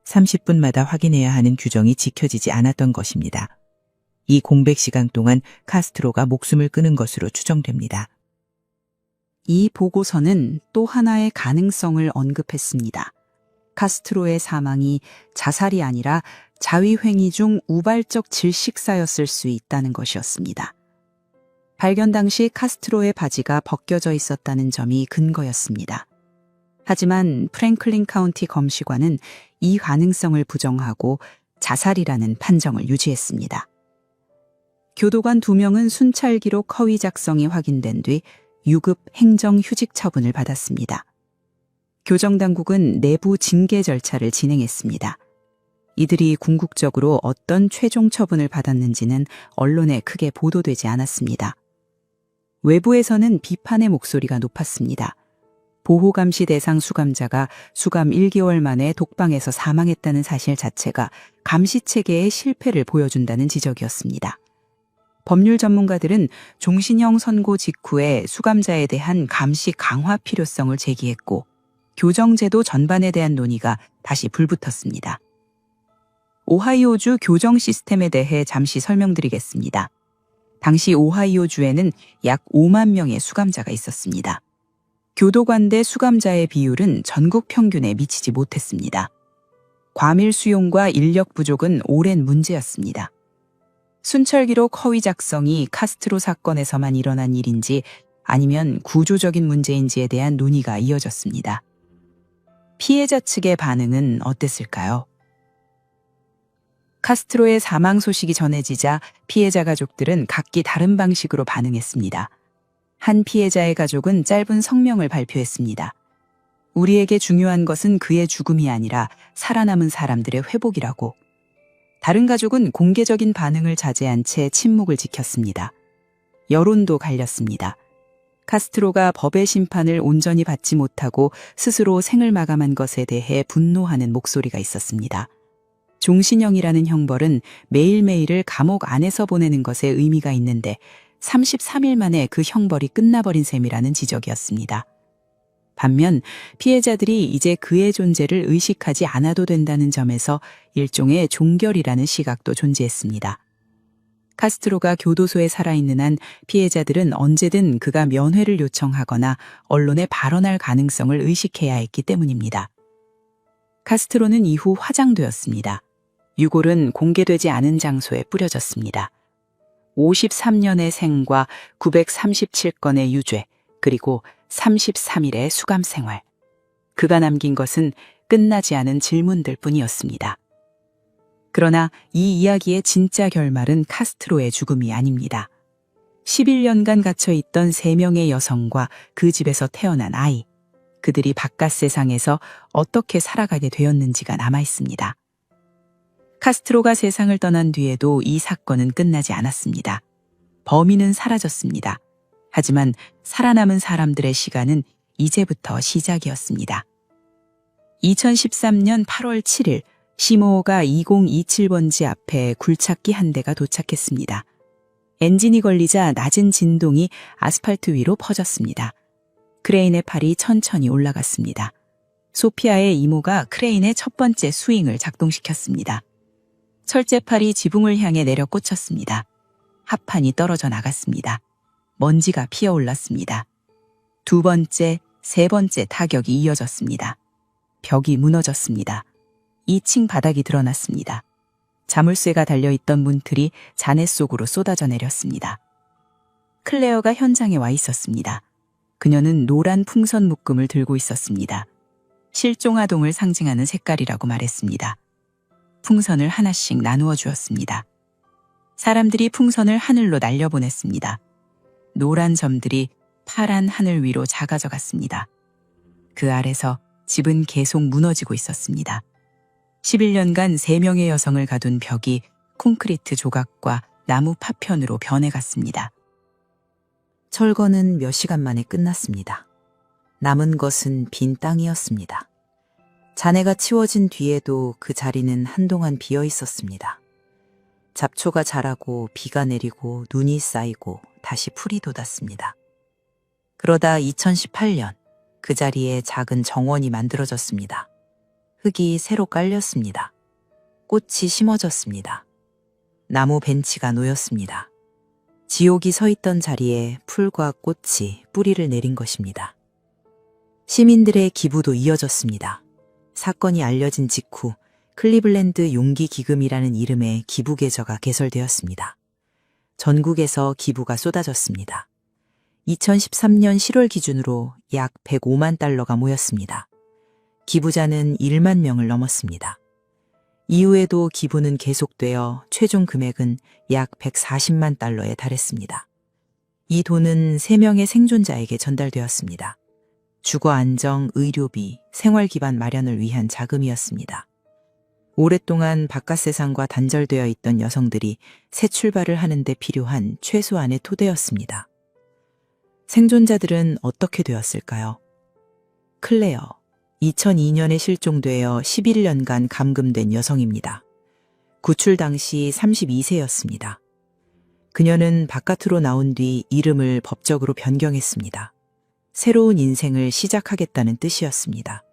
30분마다 확인해야 하는 규정이 지켜지지 않았던 것입니다. 이 공백 시간 동안 카스트로가 목숨을 끊은 것으로 추정됩니다. 이 보고서는 또 하나의 가능성을 언급했습니다. 카스트로의 사망이 자살이 아니라 자위행위 중 우발적 질식사였을 수 있다는 것이었습니다. 발견 당시 카스트로의 바지가 벗겨져 있었다는 점이 근거였습니다. 하지만 프랭클린 카운티 검시관은 이 가능성을 부정하고 자살이라는 판정을 유지했습니다. 교도관 2명은 순찰 기록 허위 작성이 확인된 뒤 유급 행정휴직 처분을 받았습니다. 교정당국은 내부 징계 절차를 진행했습니다. 이들이 궁극적으로 어떤 최종 처분을 받았는지는 언론에 크게 보도되지 않았습니다. 외부에서는 비판의 목소리가 높았습니다. 보호감시 대상 수감자가 수감 1개월 만에 독방에서 사망했다는 사실 자체가 감시체계의 실패를 보여준다는 지적이었습니다. 법률 전문가들은 종신형 선고 직후에 수감자에 대한 감시 강화 필요성을 제기했고, 교정제도 전반에 대한 논의가 다시 불붙었습니다. 오하이오주 교정 시스템에 대해 잠시 설명드리겠습니다. 당시 오하이오주에는 약 5만 명의 수감자가 있었습니다. 교도관 대 수감자의 비율은 전국 평균에 미치지 못했습니다. 과밀 수용과 인력 부족은 오랜 문제였습니다. 순찰기록 허위 작성이 카스트로 사건에서만 일어난 일인지 아니면 구조적인 문제인지에 대한 논의가 이어졌습니다. 피해자 측의 반응은 어땠을까요? 카스트로의 사망 소식이 전해지자 피해자 가족들은 각기 다른 방식으로 반응했습니다. 한 피해자의 가족은 짧은 성명을 발표했습니다. 우리에게 중요한 것은 그의 죽음이 아니라 살아남은 사람들의 회복이라고. 다른 가족은 공개적인 반응을 자제한 채 침묵을 지켰습니다. 여론도 갈렸습니다. 카스트로가 법의 심판을 온전히 받지 못하고 스스로 생을 마감한 것에 대해 분노하는 목소리가 있었습니다. 종신형이라는 형벌은 매일매일을 감옥 안에서 보내는 것에 의미가 있는데 33일 만에 그 형벌이 끝나버린 셈이라는 지적이었습니다. 반면 피해자들이 이제 그의 존재를 의식하지 않아도 된다는 점에서 일종의 종결이라는 시각도 존재했습니다. 카스트로가 교도소에 살아있는 한 피해자들은 언제든 그가 면회를 요청하거나 언론에 발언할 가능성을 의식해야 했기 때문입니다. 카스트로는 이후 화장되었습니다. 유골은 공개되지 않은 장소에 뿌려졌습니다. 53년의 생과 937건의 유죄, 그리고 33일의 수감 생활. 그가 남긴 것은 끝나지 않은 질문들 뿐이었습니다. 그러나 이 이야기의 진짜 결말은 카스트로의 죽음이 아닙니다. 11년간 갇혀있던 3명의 여성과 그 집에서 태어난 아이, 그들이 바깥 세상에서 어떻게 살아가게 되었는지가 남아있습니다. 카스트로가 세상을 떠난 뒤에도 이 사건은 끝나지 않았습니다. 범인은 사라졌습니다. 하지만 살아남은 사람들의 시간은 이제부터 시작이었습니다. 2013년 8월 7일 시모호가 2027번지 앞에 굴착기 한 대가 도착했습니다. 엔진이 걸리자 낮은 진동이 아스팔트 위로 퍼졌습니다. 크레인의 팔이 천천히 올라갔습니다. 소피아의 이모가 크레인의 첫 번째 스윙을 작동시켰습니다. 철제팔이 지붕을 향해 내려 꽂혔습니다. 합판이 떨어져 나갔습니다. 먼지가 피어올랐습니다. 2번째, 3번째 타격이 이어졌습니다. 벽이 무너졌습니다. 2층 바닥이 드러났습니다. 자물쇠가 달려있던 문틀이 잔해 속으로 쏟아져 내렸습니다. 클레어가 현장에 와 있었습니다. 그녀는 노란 풍선 묶음을 들고 있었습니다. 실종아동을 상징하는 색깔이라고 말했습니다. 풍선을 하나씩 나누어 주었습니다. 사람들이 풍선을 하늘로 날려보냈습니다. 노란 점들이 파란 하늘 위로 작아져 갔습니다. 그 아래서 집은 계속 무너지고 있었습니다. 11년간 3명의 여성을 가둔 벽이 콘크리트 조각과 나무 파편으로 변해갔습니다. 철거는 몇 시간 만에 끝났습니다. 남은 것은 빈 땅이었습니다. 잔해가 치워진 뒤에도 그 자리는 한동안 비어 있었습니다. 잡초가 자라고 비가 내리고 눈이 쌓이고 다시 풀이 돋았습니다. 그러다 2018년 그 자리에 작은 정원이 만들어졌습니다. 흙이 새로 깔렸습니다. 꽃이 심어졌습니다. 나무 벤치가 놓였습니다. 지옥이 서 있던 자리에 풀과 꽃이 뿌리를 내린 것입니다. 시민들의 기부도 이어졌습니다. 사건이 알려진 직후 클리블랜드 용기 기금이라는 이름의 기부 계좌가 개설되었습니다. 전국에서 기부가 쏟아졌습니다. 2013년 7월 기준으로 약 105만 달러가 모였습니다. 기부자는 1만 명을 넘었습니다. 이후에도 기부는 계속되어 최종 금액은 약 140만 달러에 달했습니다. 이 돈은 3명의 생존자에게 전달되었습니다. 주거 안정, 의료비, 생활 기반 마련을 위한 자금이었습니다. 오랫동안 바깥 세상과 단절되어 있던 여성들이 새 출발을 하는 데 필요한 최소한의 토대였습니다. 생존자들은 어떻게 되었을까요? 클레어, 2002년에 실종되어 11년간 감금된 여성입니다. 구출 당시 32세였습니다. 그녀는 바깥으로 나온 뒤 이름을 법적으로 변경했습니다. 새로운 인생을 시작하겠다는 뜻이었습니다.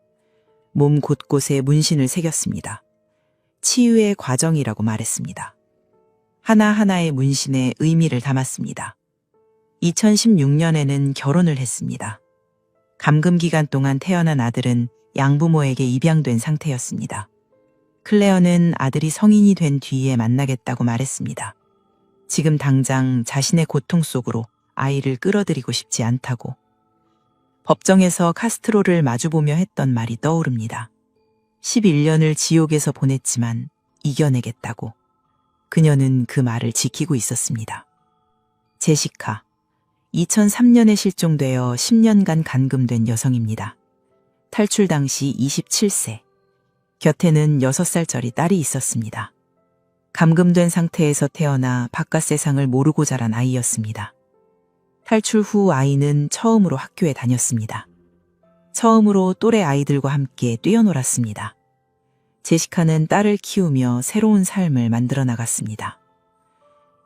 몸 곳곳에 문신을 새겼습니다. 치유의 과정이라고 말했습니다. 하나하나의 문신에 의미를 담았습니다. 2016년에는 결혼을 했습니다. 감금 기간 동안 태어난 아들은 양부모에게 입양된 상태였습니다. 클레어는 아들이 성인이 된 뒤에 만나겠다고 말했습니다. 지금 당장 자신의 고통 속으로 아이를 끌어들이고 싶지 않다고. 법정에서 카스트로를 마주보며 했던 말이 떠오릅니다. 11년을 지옥에서 보냈지만 이겨내겠다고. 그녀는 그 말을 지키고 있었습니다. 제시카, 2003년에 실종되어 10년간 감금된 여성입니다. 탈출 당시 27세. 곁에는 6살짜리 딸이 있었습니다. 감금된 상태에서 태어나 바깥 세상을 모르고 자란 아이였습니다. 탈출 후 아이는 처음으로 학교에 다녔습니다. 처음으로 또래 아이들과 함께 뛰어놀았습니다. 제시카는 딸을 키우며 새로운 삶을 만들어 나갔습니다.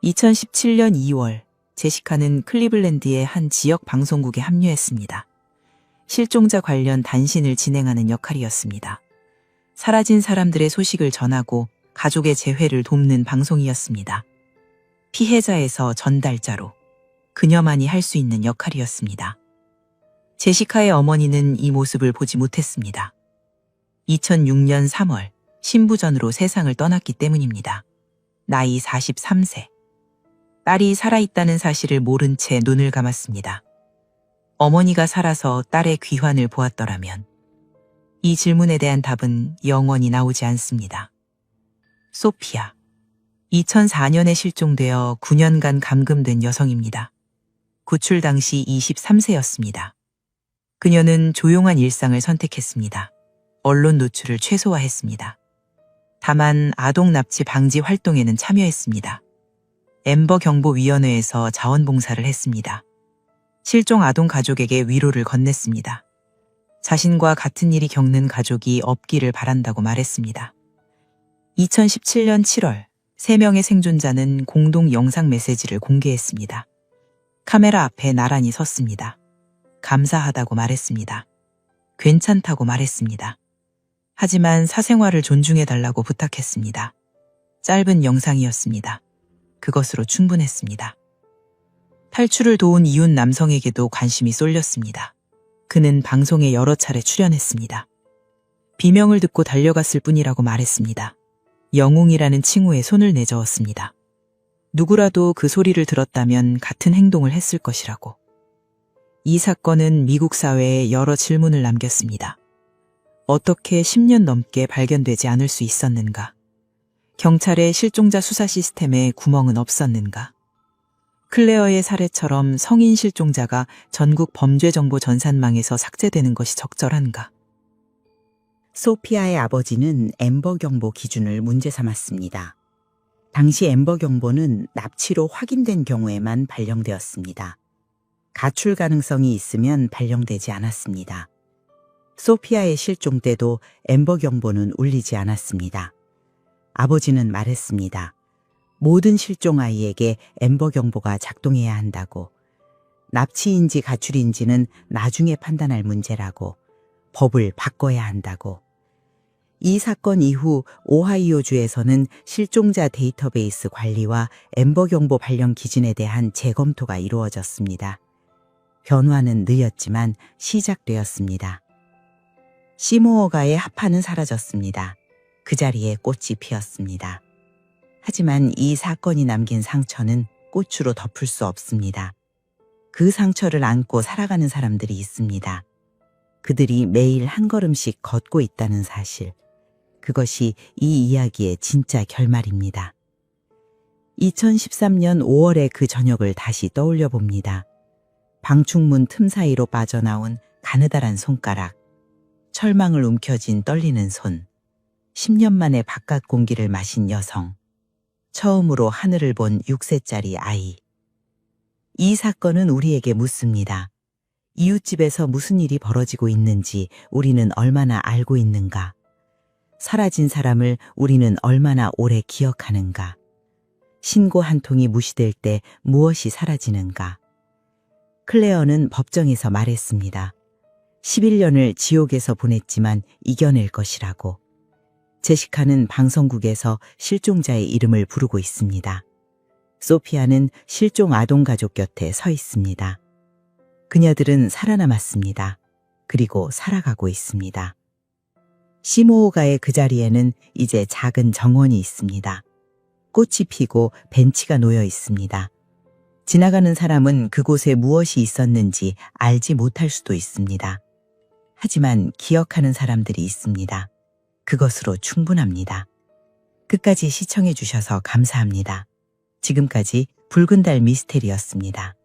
2017년 2월, 제시카는 클리블랜드의 한 지역 방송국에 합류했습니다. 실종자 관련 단신을 진행하는 역할이었습니다. 사라진 사람들의 소식을 전하고 가족의 재회를 돕는 방송이었습니다. 피해자에서 전달자로 그녀만이 할 수 있는 역할이었습니다. 제시카의 어머니는 이 모습을 보지 못했습니다. 2006년 3월 신부전으로 세상을 떠났기 때문입니다. 나이 43세. 딸이 살아있다는 사실을 모른 채 눈을 감았습니다. 어머니가 살아서 딸의 귀환을 보았더라면 이 질문에 대한 답은 영원히 나오지 않습니다. 소피아, 2004년에 실종되어 9년간 감금된 여성입니다. 구출 당시 23세였습니다. 그녀는 조용한 일상을 선택했습니다. 언론 노출을 최소화했습니다. 다만 아동 납치 방지 활동에는 참여했습니다. 엠버 경보위원회에서 자원봉사를 했습니다. 실종 아동 가족에게 위로를 건넸습니다. 자신과 같은 일이 겪는 가족이 없기를 바란다고 말했습니다. 2017년 7월 3명의 생존자는 공동 영상 메시지를 공개했습니다. 카메라 앞에 나란히 섰습니다. 감사하다고 말했습니다. 괜찮다고 말했습니다. 하지만 사생활을 존중해달라고 부탁했습니다. 짧은 영상이었습니다. 그것으로 충분했습니다. 탈출을 도운 이웃 남성에게도 관심이 쏠렸습니다. 그는 방송에 여러 차례 출연했습니다. 비명을 듣고 달려갔을 뿐이라고 말했습니다. 영웅이라는 칭호에 손을 내저었습니다. 누구라도 그 소리를 들었다면 같은 행동을 했을 것이라고. 이 사건은 미국 사회에 여러 질문을 남겼습니다. 어떻게 10년 넘게 발견되지 않을 수 있었는가? 경찰의 실종자 수사 시스템에 구멍은 없었는가? 클레어의 사례처럼 성인 실종자가 전국 범죄정보 전산망에서 삭제되는 것이 적절한가? 소피아의 아버지는 엠버 경보 기준을 문제 삼았습니다. 당시 엠버 경보는 납치로 확인된 경우에만 발령되었습니다. 가출 가능성이 있으면 발령되지 않았습니다. 소피아의 실종 때도 엠버 경보는 울리지 않았습니다. 아버지는 말했습니다. 모든 실종 아이에게 엠버 경보가 작동해야 한다고. 납치인지 가출인지는 나중에 판단할 문제라고. 법을 바꿔야 한다고. 이 사건 이후 오하이오주에서는 실종자 데이터베이스 관리와 엠버 경보 발령 기준에 대한 재검토가 이루어졌습니다. 변화는 느렸지만 시작되었습니다. 시모어가의 합판은 사라졌습니다. 그 자리에 꽃이 피었습니다. 하지만 이 사건이 남긴 상처는 꽃으로 덮을 수 없습니다. 그 상처를 안고 살아가는 사람들이 있습니다. 그들이 매일 한 걸음씩 걷고 있다는 사실. 그것이 이 이야기의 진짜 결말입니다. 2013년 5월의 그 저녁을 다시 떠올려 봅니다. 방충문 틈 사이로 빠져나온 가느다란 손가락, 철망을 움켜쥔 떨리는 손, 10년 만에 바깥 공기를 마신 여성, 처음으로 하늘을 본 6세짜리 아이. 이 사건은 우리에게 묻습니다. 이웃집에서 무슨 일이 벌어지고 있는지 우리는 얼마나 알고 있는가? 사라진 사람을 우리는 얼마나 오래 기억하는가? 신고 한 통이 무시될 때 무엇이 사라지는가? 클레어는 법정에서 말했습니다. 11년을 지옥에서 보냈지만 이겨낼 것이라고. 제시카는 방송국에서 실종자의 이름을 부르고 있습니다. 소피아는 실종 아동 가족 곁에 서 있습니다. 그녀들은 살아남았습니다. 그리고 살아가고 있습니다. 시모오가의 그 자리에는 이제 작은 정원이 있습니다. 꽃이 피고 벤치가 놓여 있습니다. 지나가는 사람은 그곳에 무엇이 있었는지 알지 못할 수도 있습니다. 하지만 기억하는 사람들이 있습니다. 그것으로 충분합니다. 끝까지 시청해 주셔서 감사합니다. 지금까지 붉은 달 미스테리였습니다.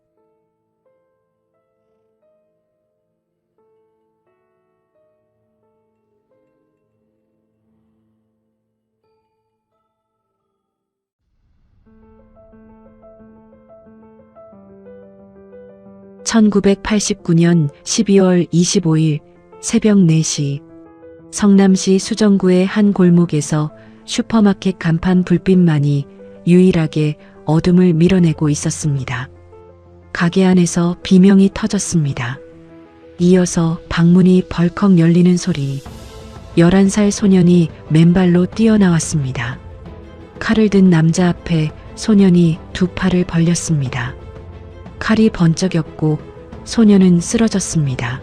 (1989년 12월 25일) 새벽 4시 성남시 수정구의 한 골목에서 슈퍼마켓 간판 불빛만이 유일하게 어둠을 밀어내고 있었습니다. 가게 안에서 비명이 터졌습니다. 이어서 방문이 벌컥 열리는 소리. 11살 소년이 맨발로 뛰어나왔습니다. 칼을 든 남자 앞에 소년이 두 팔을 벌렸습니다. 칼이 번쩍였고 소년은 쓰러졌습니다.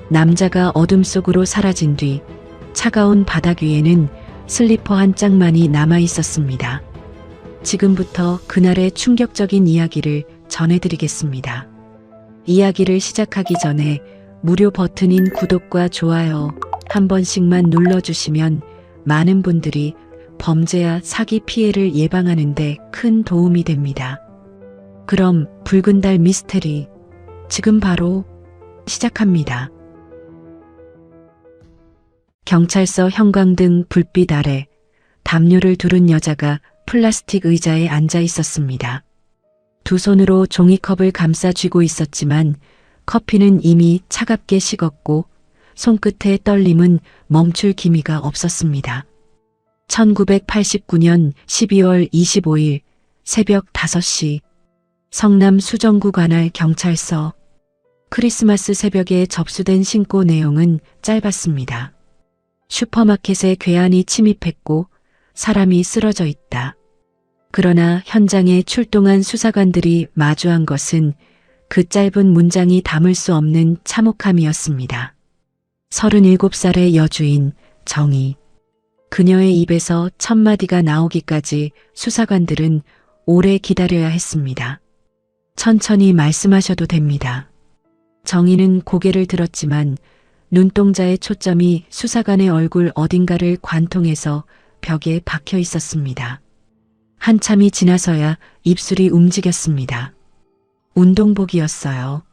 남자가 어둠 속으로 사라진 뒤 차가운 바닥 위에는 슬리퍼 한 짝만이 남아 있었습니다. 지금부터 그날의 충격적인 이야기를 전해드리겠습니다. 이야기를 시작하기 전에 무료 버튼인 구독과 좋아요 한 번씩만 눌러주시면 많은 분들이 범죄와 사기 피해를 예방하는 데 큰 도움이 됩니다. 그럼 붉은 달 미스테리 지금 바로 시작합니다. 경찰서 형광등 불빛 아래 담요를 두른 여자가 플라스틱 의자에 앉아 있었습니다. 두 손으로 종이컵을 감싸 쥐고 있었지만 커피는 이미 차갑게 식었고 손끝의 떨림은 멈출 기미가 없었습니다. 1989년 12월 25일 새벽 5시 성남 수정구 관할 경찰서. 크리스마스 새벽에 접수된 신고 내용은 짧았습니다. 슈퍼마켓에 괴한이 침입했고 사람이 쓰러져 있다. 그러나 현장에 출동한 수사관들이 마주한 것은 그 짧은 문장이 담을 수 없는 참혹함이었습니다. 37살의 여주인 정희. 그녀의 입에서 첫 마디가 나오기까지 수사관들은 오래 기다려야 했습니다. 천천히 말씀하셔도 됩니다. 정희는 고개를 들었지만 눈동자의 초점이 수사관의 얼굴 어딘가를 관통해서 벽에 박혀 있었습니다. 한참이 지나서야 입술이 움직였습니다. 운동복이었어요.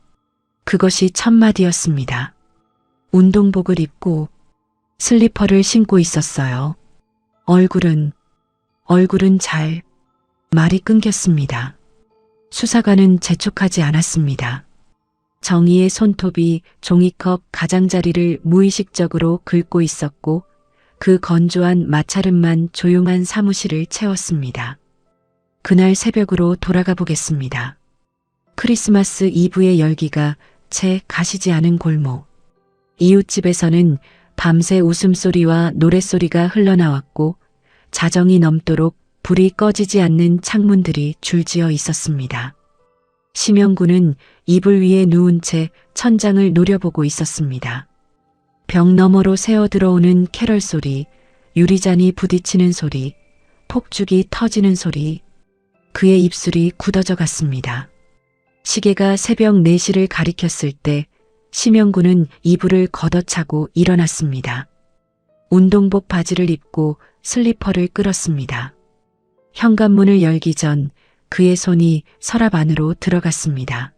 그것이 첫 마디였습니다. 운동복을 입고 슬리퍼를 신고 있었어요. 얼굴은 잘. 말이 끊겼습니다. 수사관은 재촉하지 않았습니다. 정희의 손톱이 종이컵 가장자리를 무의식적으로 긁고 있었고 그 건조한 마찰음만 조용한 사무실을 채웠습니다. 그날 새벽으로 돌아가 보겠습니다. 크리스마스 이브의 열기가 채 가시지 않은 골목. 이웃집에서는 밤새 웃음소리와 노랫소리가 흘러나왔고 자정이 넘도록 불이 꺼지지 않는 창문들이 줄지어 있었습니다. 심영구는 이불 위에 누운 채 천장을 노려보고 있었습니다. 벽 너머로 새어 들어오는 캐럴 소리, 유리잔이 부딪히는 소리, 폭죽이 터지는 소리. 그의 입술이 굳어져 갔습니다. 시계가 새벽 4시를 가리켰을 때 심영구는 이불을 걷어차고 일어났습니다. 운동복 바지를 입고 슬리퍼를 끌었습니다. 현관문을 열기 전 그의 손이 서랍 안으로 들어갔습니다.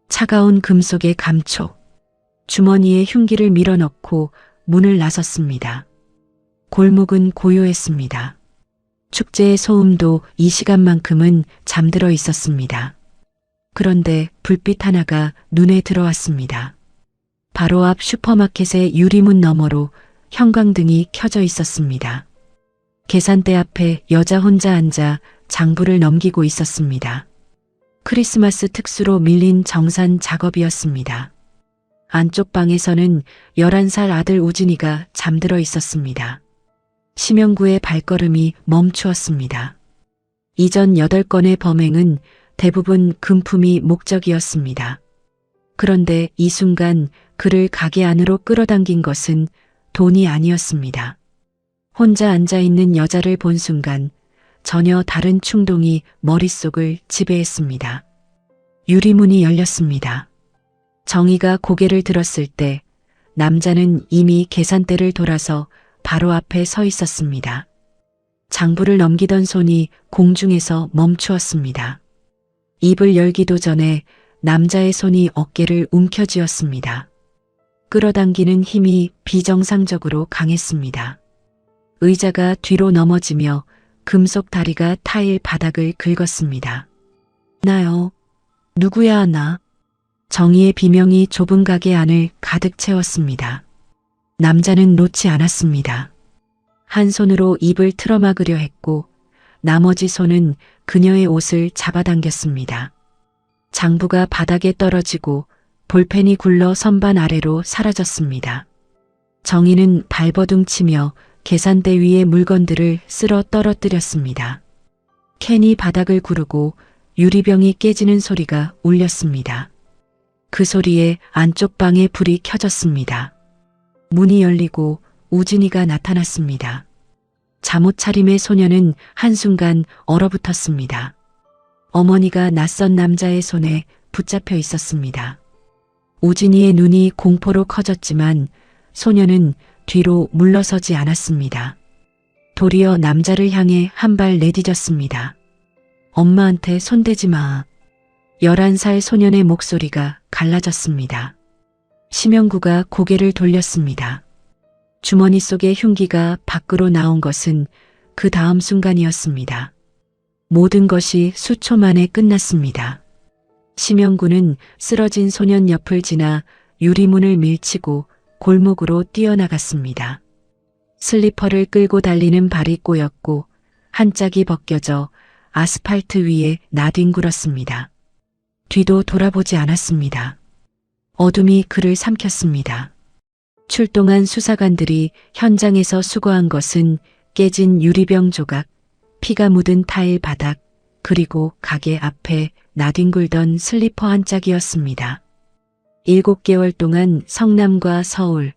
차가운 금속의 감촉, 주머니에 흉기를 밀어넣고 문을 나섰습니다. 골목은 고요했습니다. 축제의 소음도 이 시간만큼은 잠들어 있었습니다. 그런데 불빛 하나가 눈에 들어왔습니다. 바로 앞 슈퍼마켓의 유리문 너머로 형광등이 켜져 있었습니다. 계산대 앞에 여자 혼자 앉아 장부를 넘기고 있었습니다. 크리스마스 특수로 밀린 정산 작업이었습니다. 안쪽 방에서는 11살 아들 우진이가 잠들어 있었습니다. 심영구의 발걸음이 멈추었습니다. 이전 8건의 범행은 대부분 금품이 목적이었습니다. 그런데 이 순간 그를 가게 안으로 끌어당긴 것은 돈이 아니었습니다. 혼자 앉아있는 여자를 본 순간 전혀 다른 충동이 머릿속을 지배했습니다. 유리문이 열렸습니다. 정희가 고개를 들었을 때 남자는 이미 계산대를 돌아서 바로 앞에 서 있었습니다. 장부를 넘기던 손이 공중에서 멈추었습니다. 입을 열기도 전에 남자의 손이 어깨를 움켜쥐었습니다. 끌어당기는 힘이 비정상적으로 강했습니다. 의자가 뒤로 넘어지며 금속 다리가 타일 바닥을 긁었습니다. 나요. 누구야 나? 정희의 비명이 좁은 가게 안을 가득 채웠습니다. 남자는 놓지 않았습니다. 한 손으로 입을 틀어막으려 했고 나머지 손은 그녀의 옷을 잡아당겼습니다. 장부가 바닥에 떨어지고 볼펜이 굴러 선반 아래로 사라졌습니다. 정희는 발버둥치며 계산대 위의 물건들을 쓸어 떨어뜨렸습니다. 캔이 바닥을 구르고 유리병이 깨지는 소리가 울렸습니다. 그 소리에 안쪽 방에 불이 켜졌습니다. 문이 열리고 우진이가 나타났습니다. 잠옷 차림의 소녀는 한순간 얼어붙었습니다. 어머니가 낯선 남자의 손에 붙잡혀 있었습니다. 우진이의 눈이 공포로 커졌지만 소녀는 뒤로 물러서지 않았습니다. 도리어 남자를 향해 한 발 내디뎠습니다. 엄마한테 손대지 마. 11살 소년의 목소리가 갈라졌습니다. 심영구가 고개를 돌렸습니다. 주머니 속의 흉기가 밖으로 나온 것은 그 다음 순간이었습니다. 모든 것이 수초 만에 끝났습니다. 심영구는 쓰러진 소년 옆을 지나 유리문을 밀치고 골목으로 뛰어나갔습니다. 슬리퍼를 끌고 달리는 발이 꼬였고 한 짝이 벗겨져 아스팔트 위에 나뒹굴었습니다. 뒤도 돌아보지 않았습니다. 어둠이 그를 삼켰습니다. 출동한 수사관들이 현장에서 수거한 것은 깨진 유리병 조각, 피가 묻은 타일 바닥, 그리고 가게 앞에 나뒹굴던 슬리퍼 한 짝이었습니다. 7개월 동안 성남과 서울,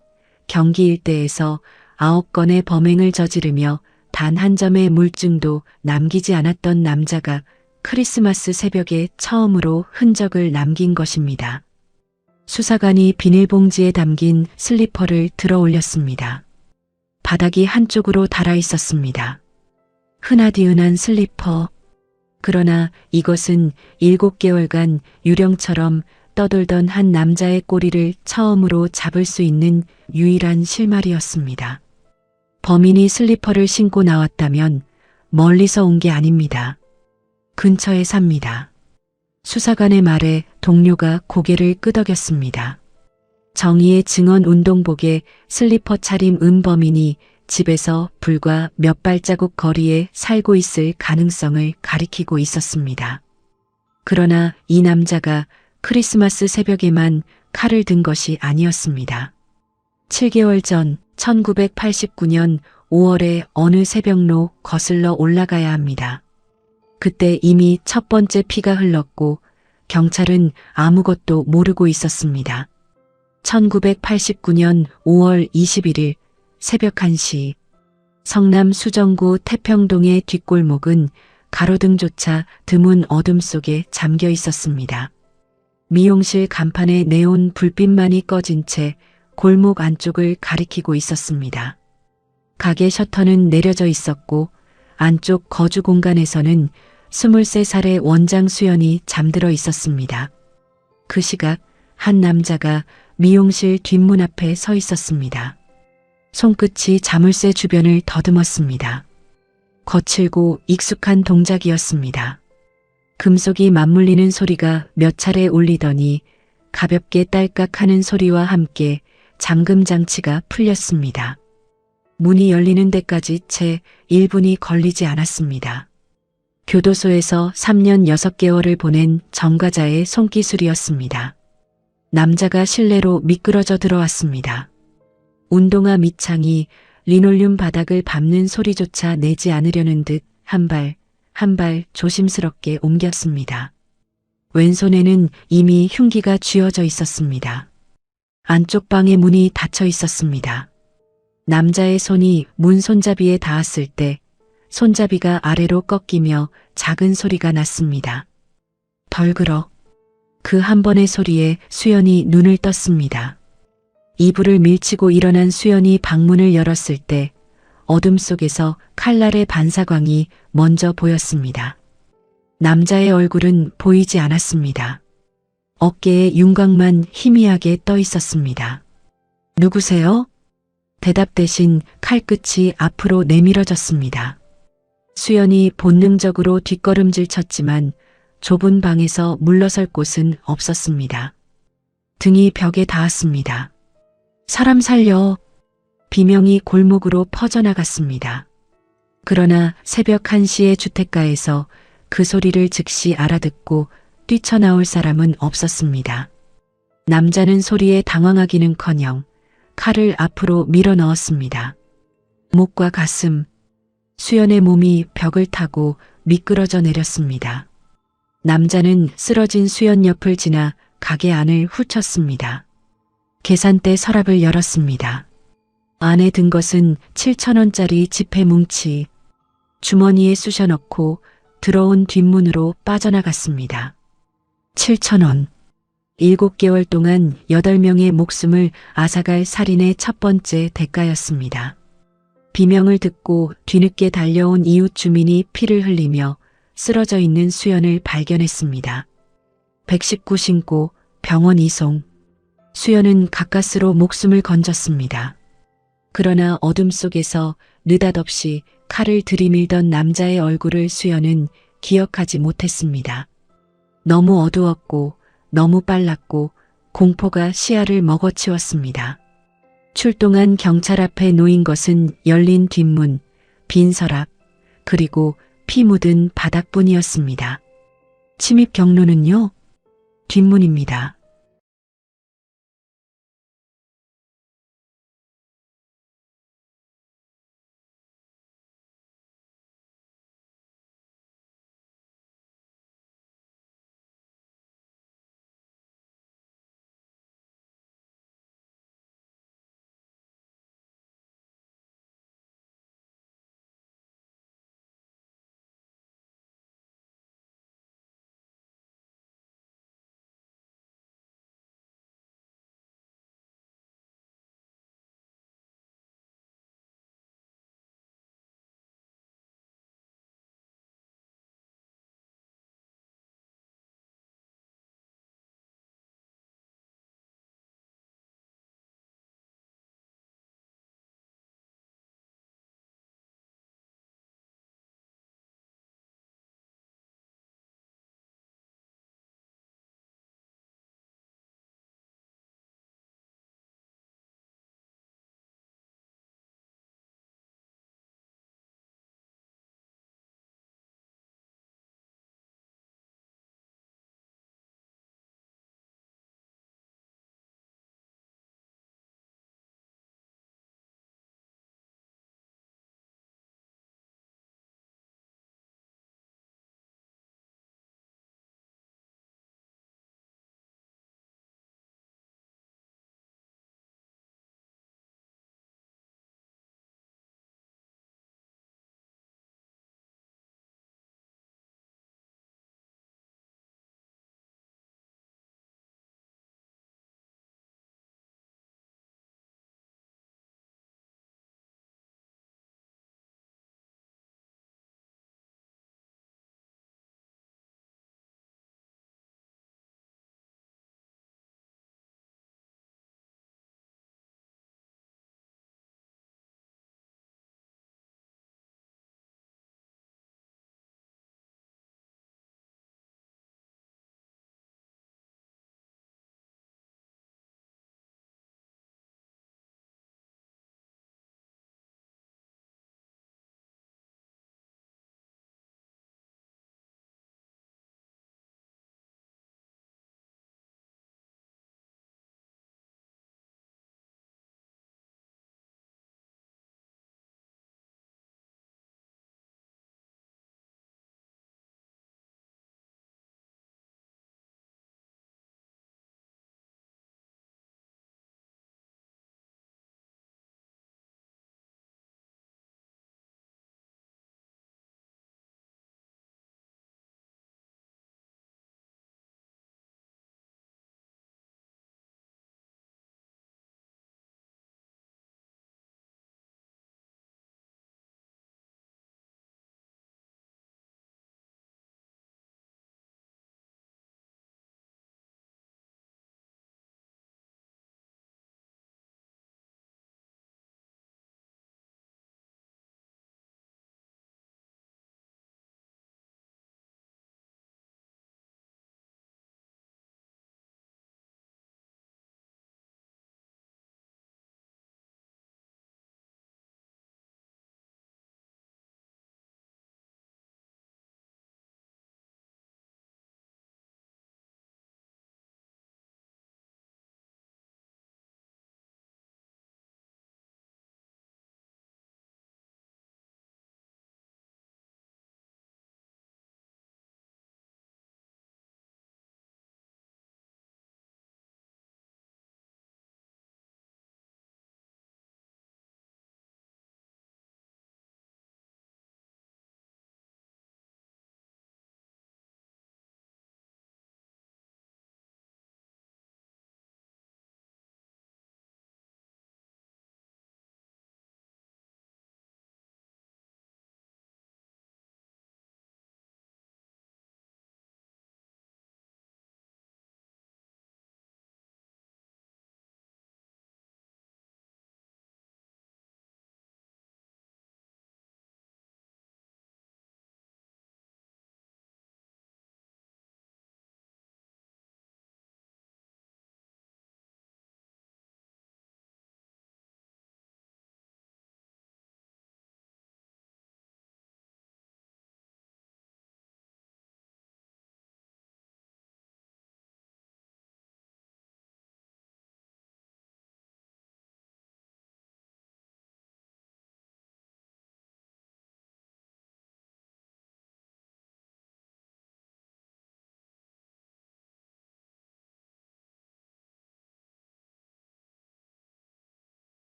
경기 일대에서 9건의 범행을 저지르며 단 한 점의 물증도 남기지 않았던 남자가 크리스마스 새벽에 처음으로 흔적을 남긴 것입니다. 수사관이 비닐봉지에 담긴 슬리퍼를 들어 올렸습니다. 바닥이 한쪽으로 닳아 있었습니다. 흔하디흔한 슬리퍼. 그러나 이것은 7개월간 유령처럼 떠돌던 한 남자의 꼬리를 처음으로 잡을 수 있는 유일한 실마리였습니다. 범인이 슬리퍼를 신고 나왔다면 멀리서 온 게 아닙니다. 근처에 삽니다. 수사관의 말에 동료가 고개를 끄덕였습니다. 정의의 증언 운동복에 슬리퍼 차림 범인이 집에서 불과 몇 발자국 거리에 살고 있을 가능성을 가리키고 있었습니다. 그러나 이 남자가 크리스마스 새벽에만 칼을 든 것이 아니었습니다. 7개월 전 1989년 5월의 어느 새벽로 거슬러 올라가야 합니다. 그때 이미 첫 번째 피가 흘렀고 경찰은 아무것도 모르고 있었습니다. 1989년 5월 21일 새벽 1시 성남 수정구 태평동의 뒷골목은 가로등조차 드문 어둠 속에 잠겨 있었습니다. 미용실 간판에 네온 불빛만이 꺼진 채 골목 안쪽을 가리키고 있었습니다. 가게 셔터는 내려져 있었고 안쪽 거주 공간에서는 23살의 원장 수연이 잠들어 있었습니다. 그 시각 한 남자가 미용실 뒷문 앞에 서 있었습니다. 손끝이 자물쇠 주변을 더듬었습니다. 거칠고 익숙한 동작이었습니다. 금속이 맞물리는 소리가 몇 차례 울리더니 가볍게 딸깍하는 소리와 함께 잠금 장치가 풀렸습니다. 문이 열리는 데까지 채 1분이 걸리지 않았습니다. 교도소에서 3년 6개월을 보낸 전과자의 손기술이었습니다. 남자가 실내로 미끄러져 들어왔습니다. 운동화 밑창이 리놀륨 바닥을 밟는 소리조차 내지 않으려는 듯 한 발 한 발 조심스럽게 옮겼습니다. 왼손에는 이미 흉기가 쥐어져 있었습니다. 안쪽 방의 문이 닫혀 있었습니다. 남자의 손이 문 손잡이에 닿았을 때 손잡이가 아래로 꺾이며 작은 소리가 났습니다. 덜그럭. 그 한 번의 소리에 수연이 눈을 떴습니다. 이불을 밀치고 일어난 수연이 방문을 열었을 때 어둠 속에서 칼날의 반사광이 먼저 보였습니다. 남자의 얼굴은 보이지 않았습니다. 어깨에 윤곽만 희미하게 떠 있었습니다. 누구세요? 대답 대신 칼끝이 앞으로 내밀어졌습니다. 수연이 본능적으로 뒷걸음질 쳤지만 좁은 방에서 물러설 곳은 없었습니다. 등이 벽에 닿았습니다. 사람 살려. 비명이 골목으로 퍼져나갔습니다. 그러나 새벽 1시의 주택가에서 그 소리를 즉시 알아듣고 뛰쳐나올 사람은 없었습니다. 남자는 소리에 당황하기는커녕 칼을 앞으로 밀어 넣었습니다. 목과 가슴, 수연의 몸이 벽을 타고 미끄러져 내렸습니다. 남자는 쓰러진 수연 옆을 지나 가게 안을 훑었습니다. 계산대 서랍을 열었습니다. 안에 든 것은 7,000원짜리 지폐 뭉치. 주머니에 쑤셔 넣고 들어온 뒷문으로 빠져나갔습니다. 7,000원. 7개월 동안 8명의 목숨을 앗아갈 살인의 첫 번째 대가였습니다. 비명을 듣고 뒤늦게 달려온 이웃 주민이 피를 흘리며 쓰러져 있는 수연을 발견했습니다. 119 신고 병원 이송. 수연은 가까스로 목숨을 건졌습니다. 그러나 어둠 속에서 느닷없이 칼을 들이밀던 남자의 얼굴을 수연은 기억하지 못했습니다. 너무 어두웠고 너무 빨랐고 공포가 시야를 먹어치웠습니다. 출동한 경찰 앞에 놓인 것은 열린 뒷문, 빈 서랍, 그리고 피 묻은 바닥뿐이었습니다. 침입 경로는요? 뒷문입니다.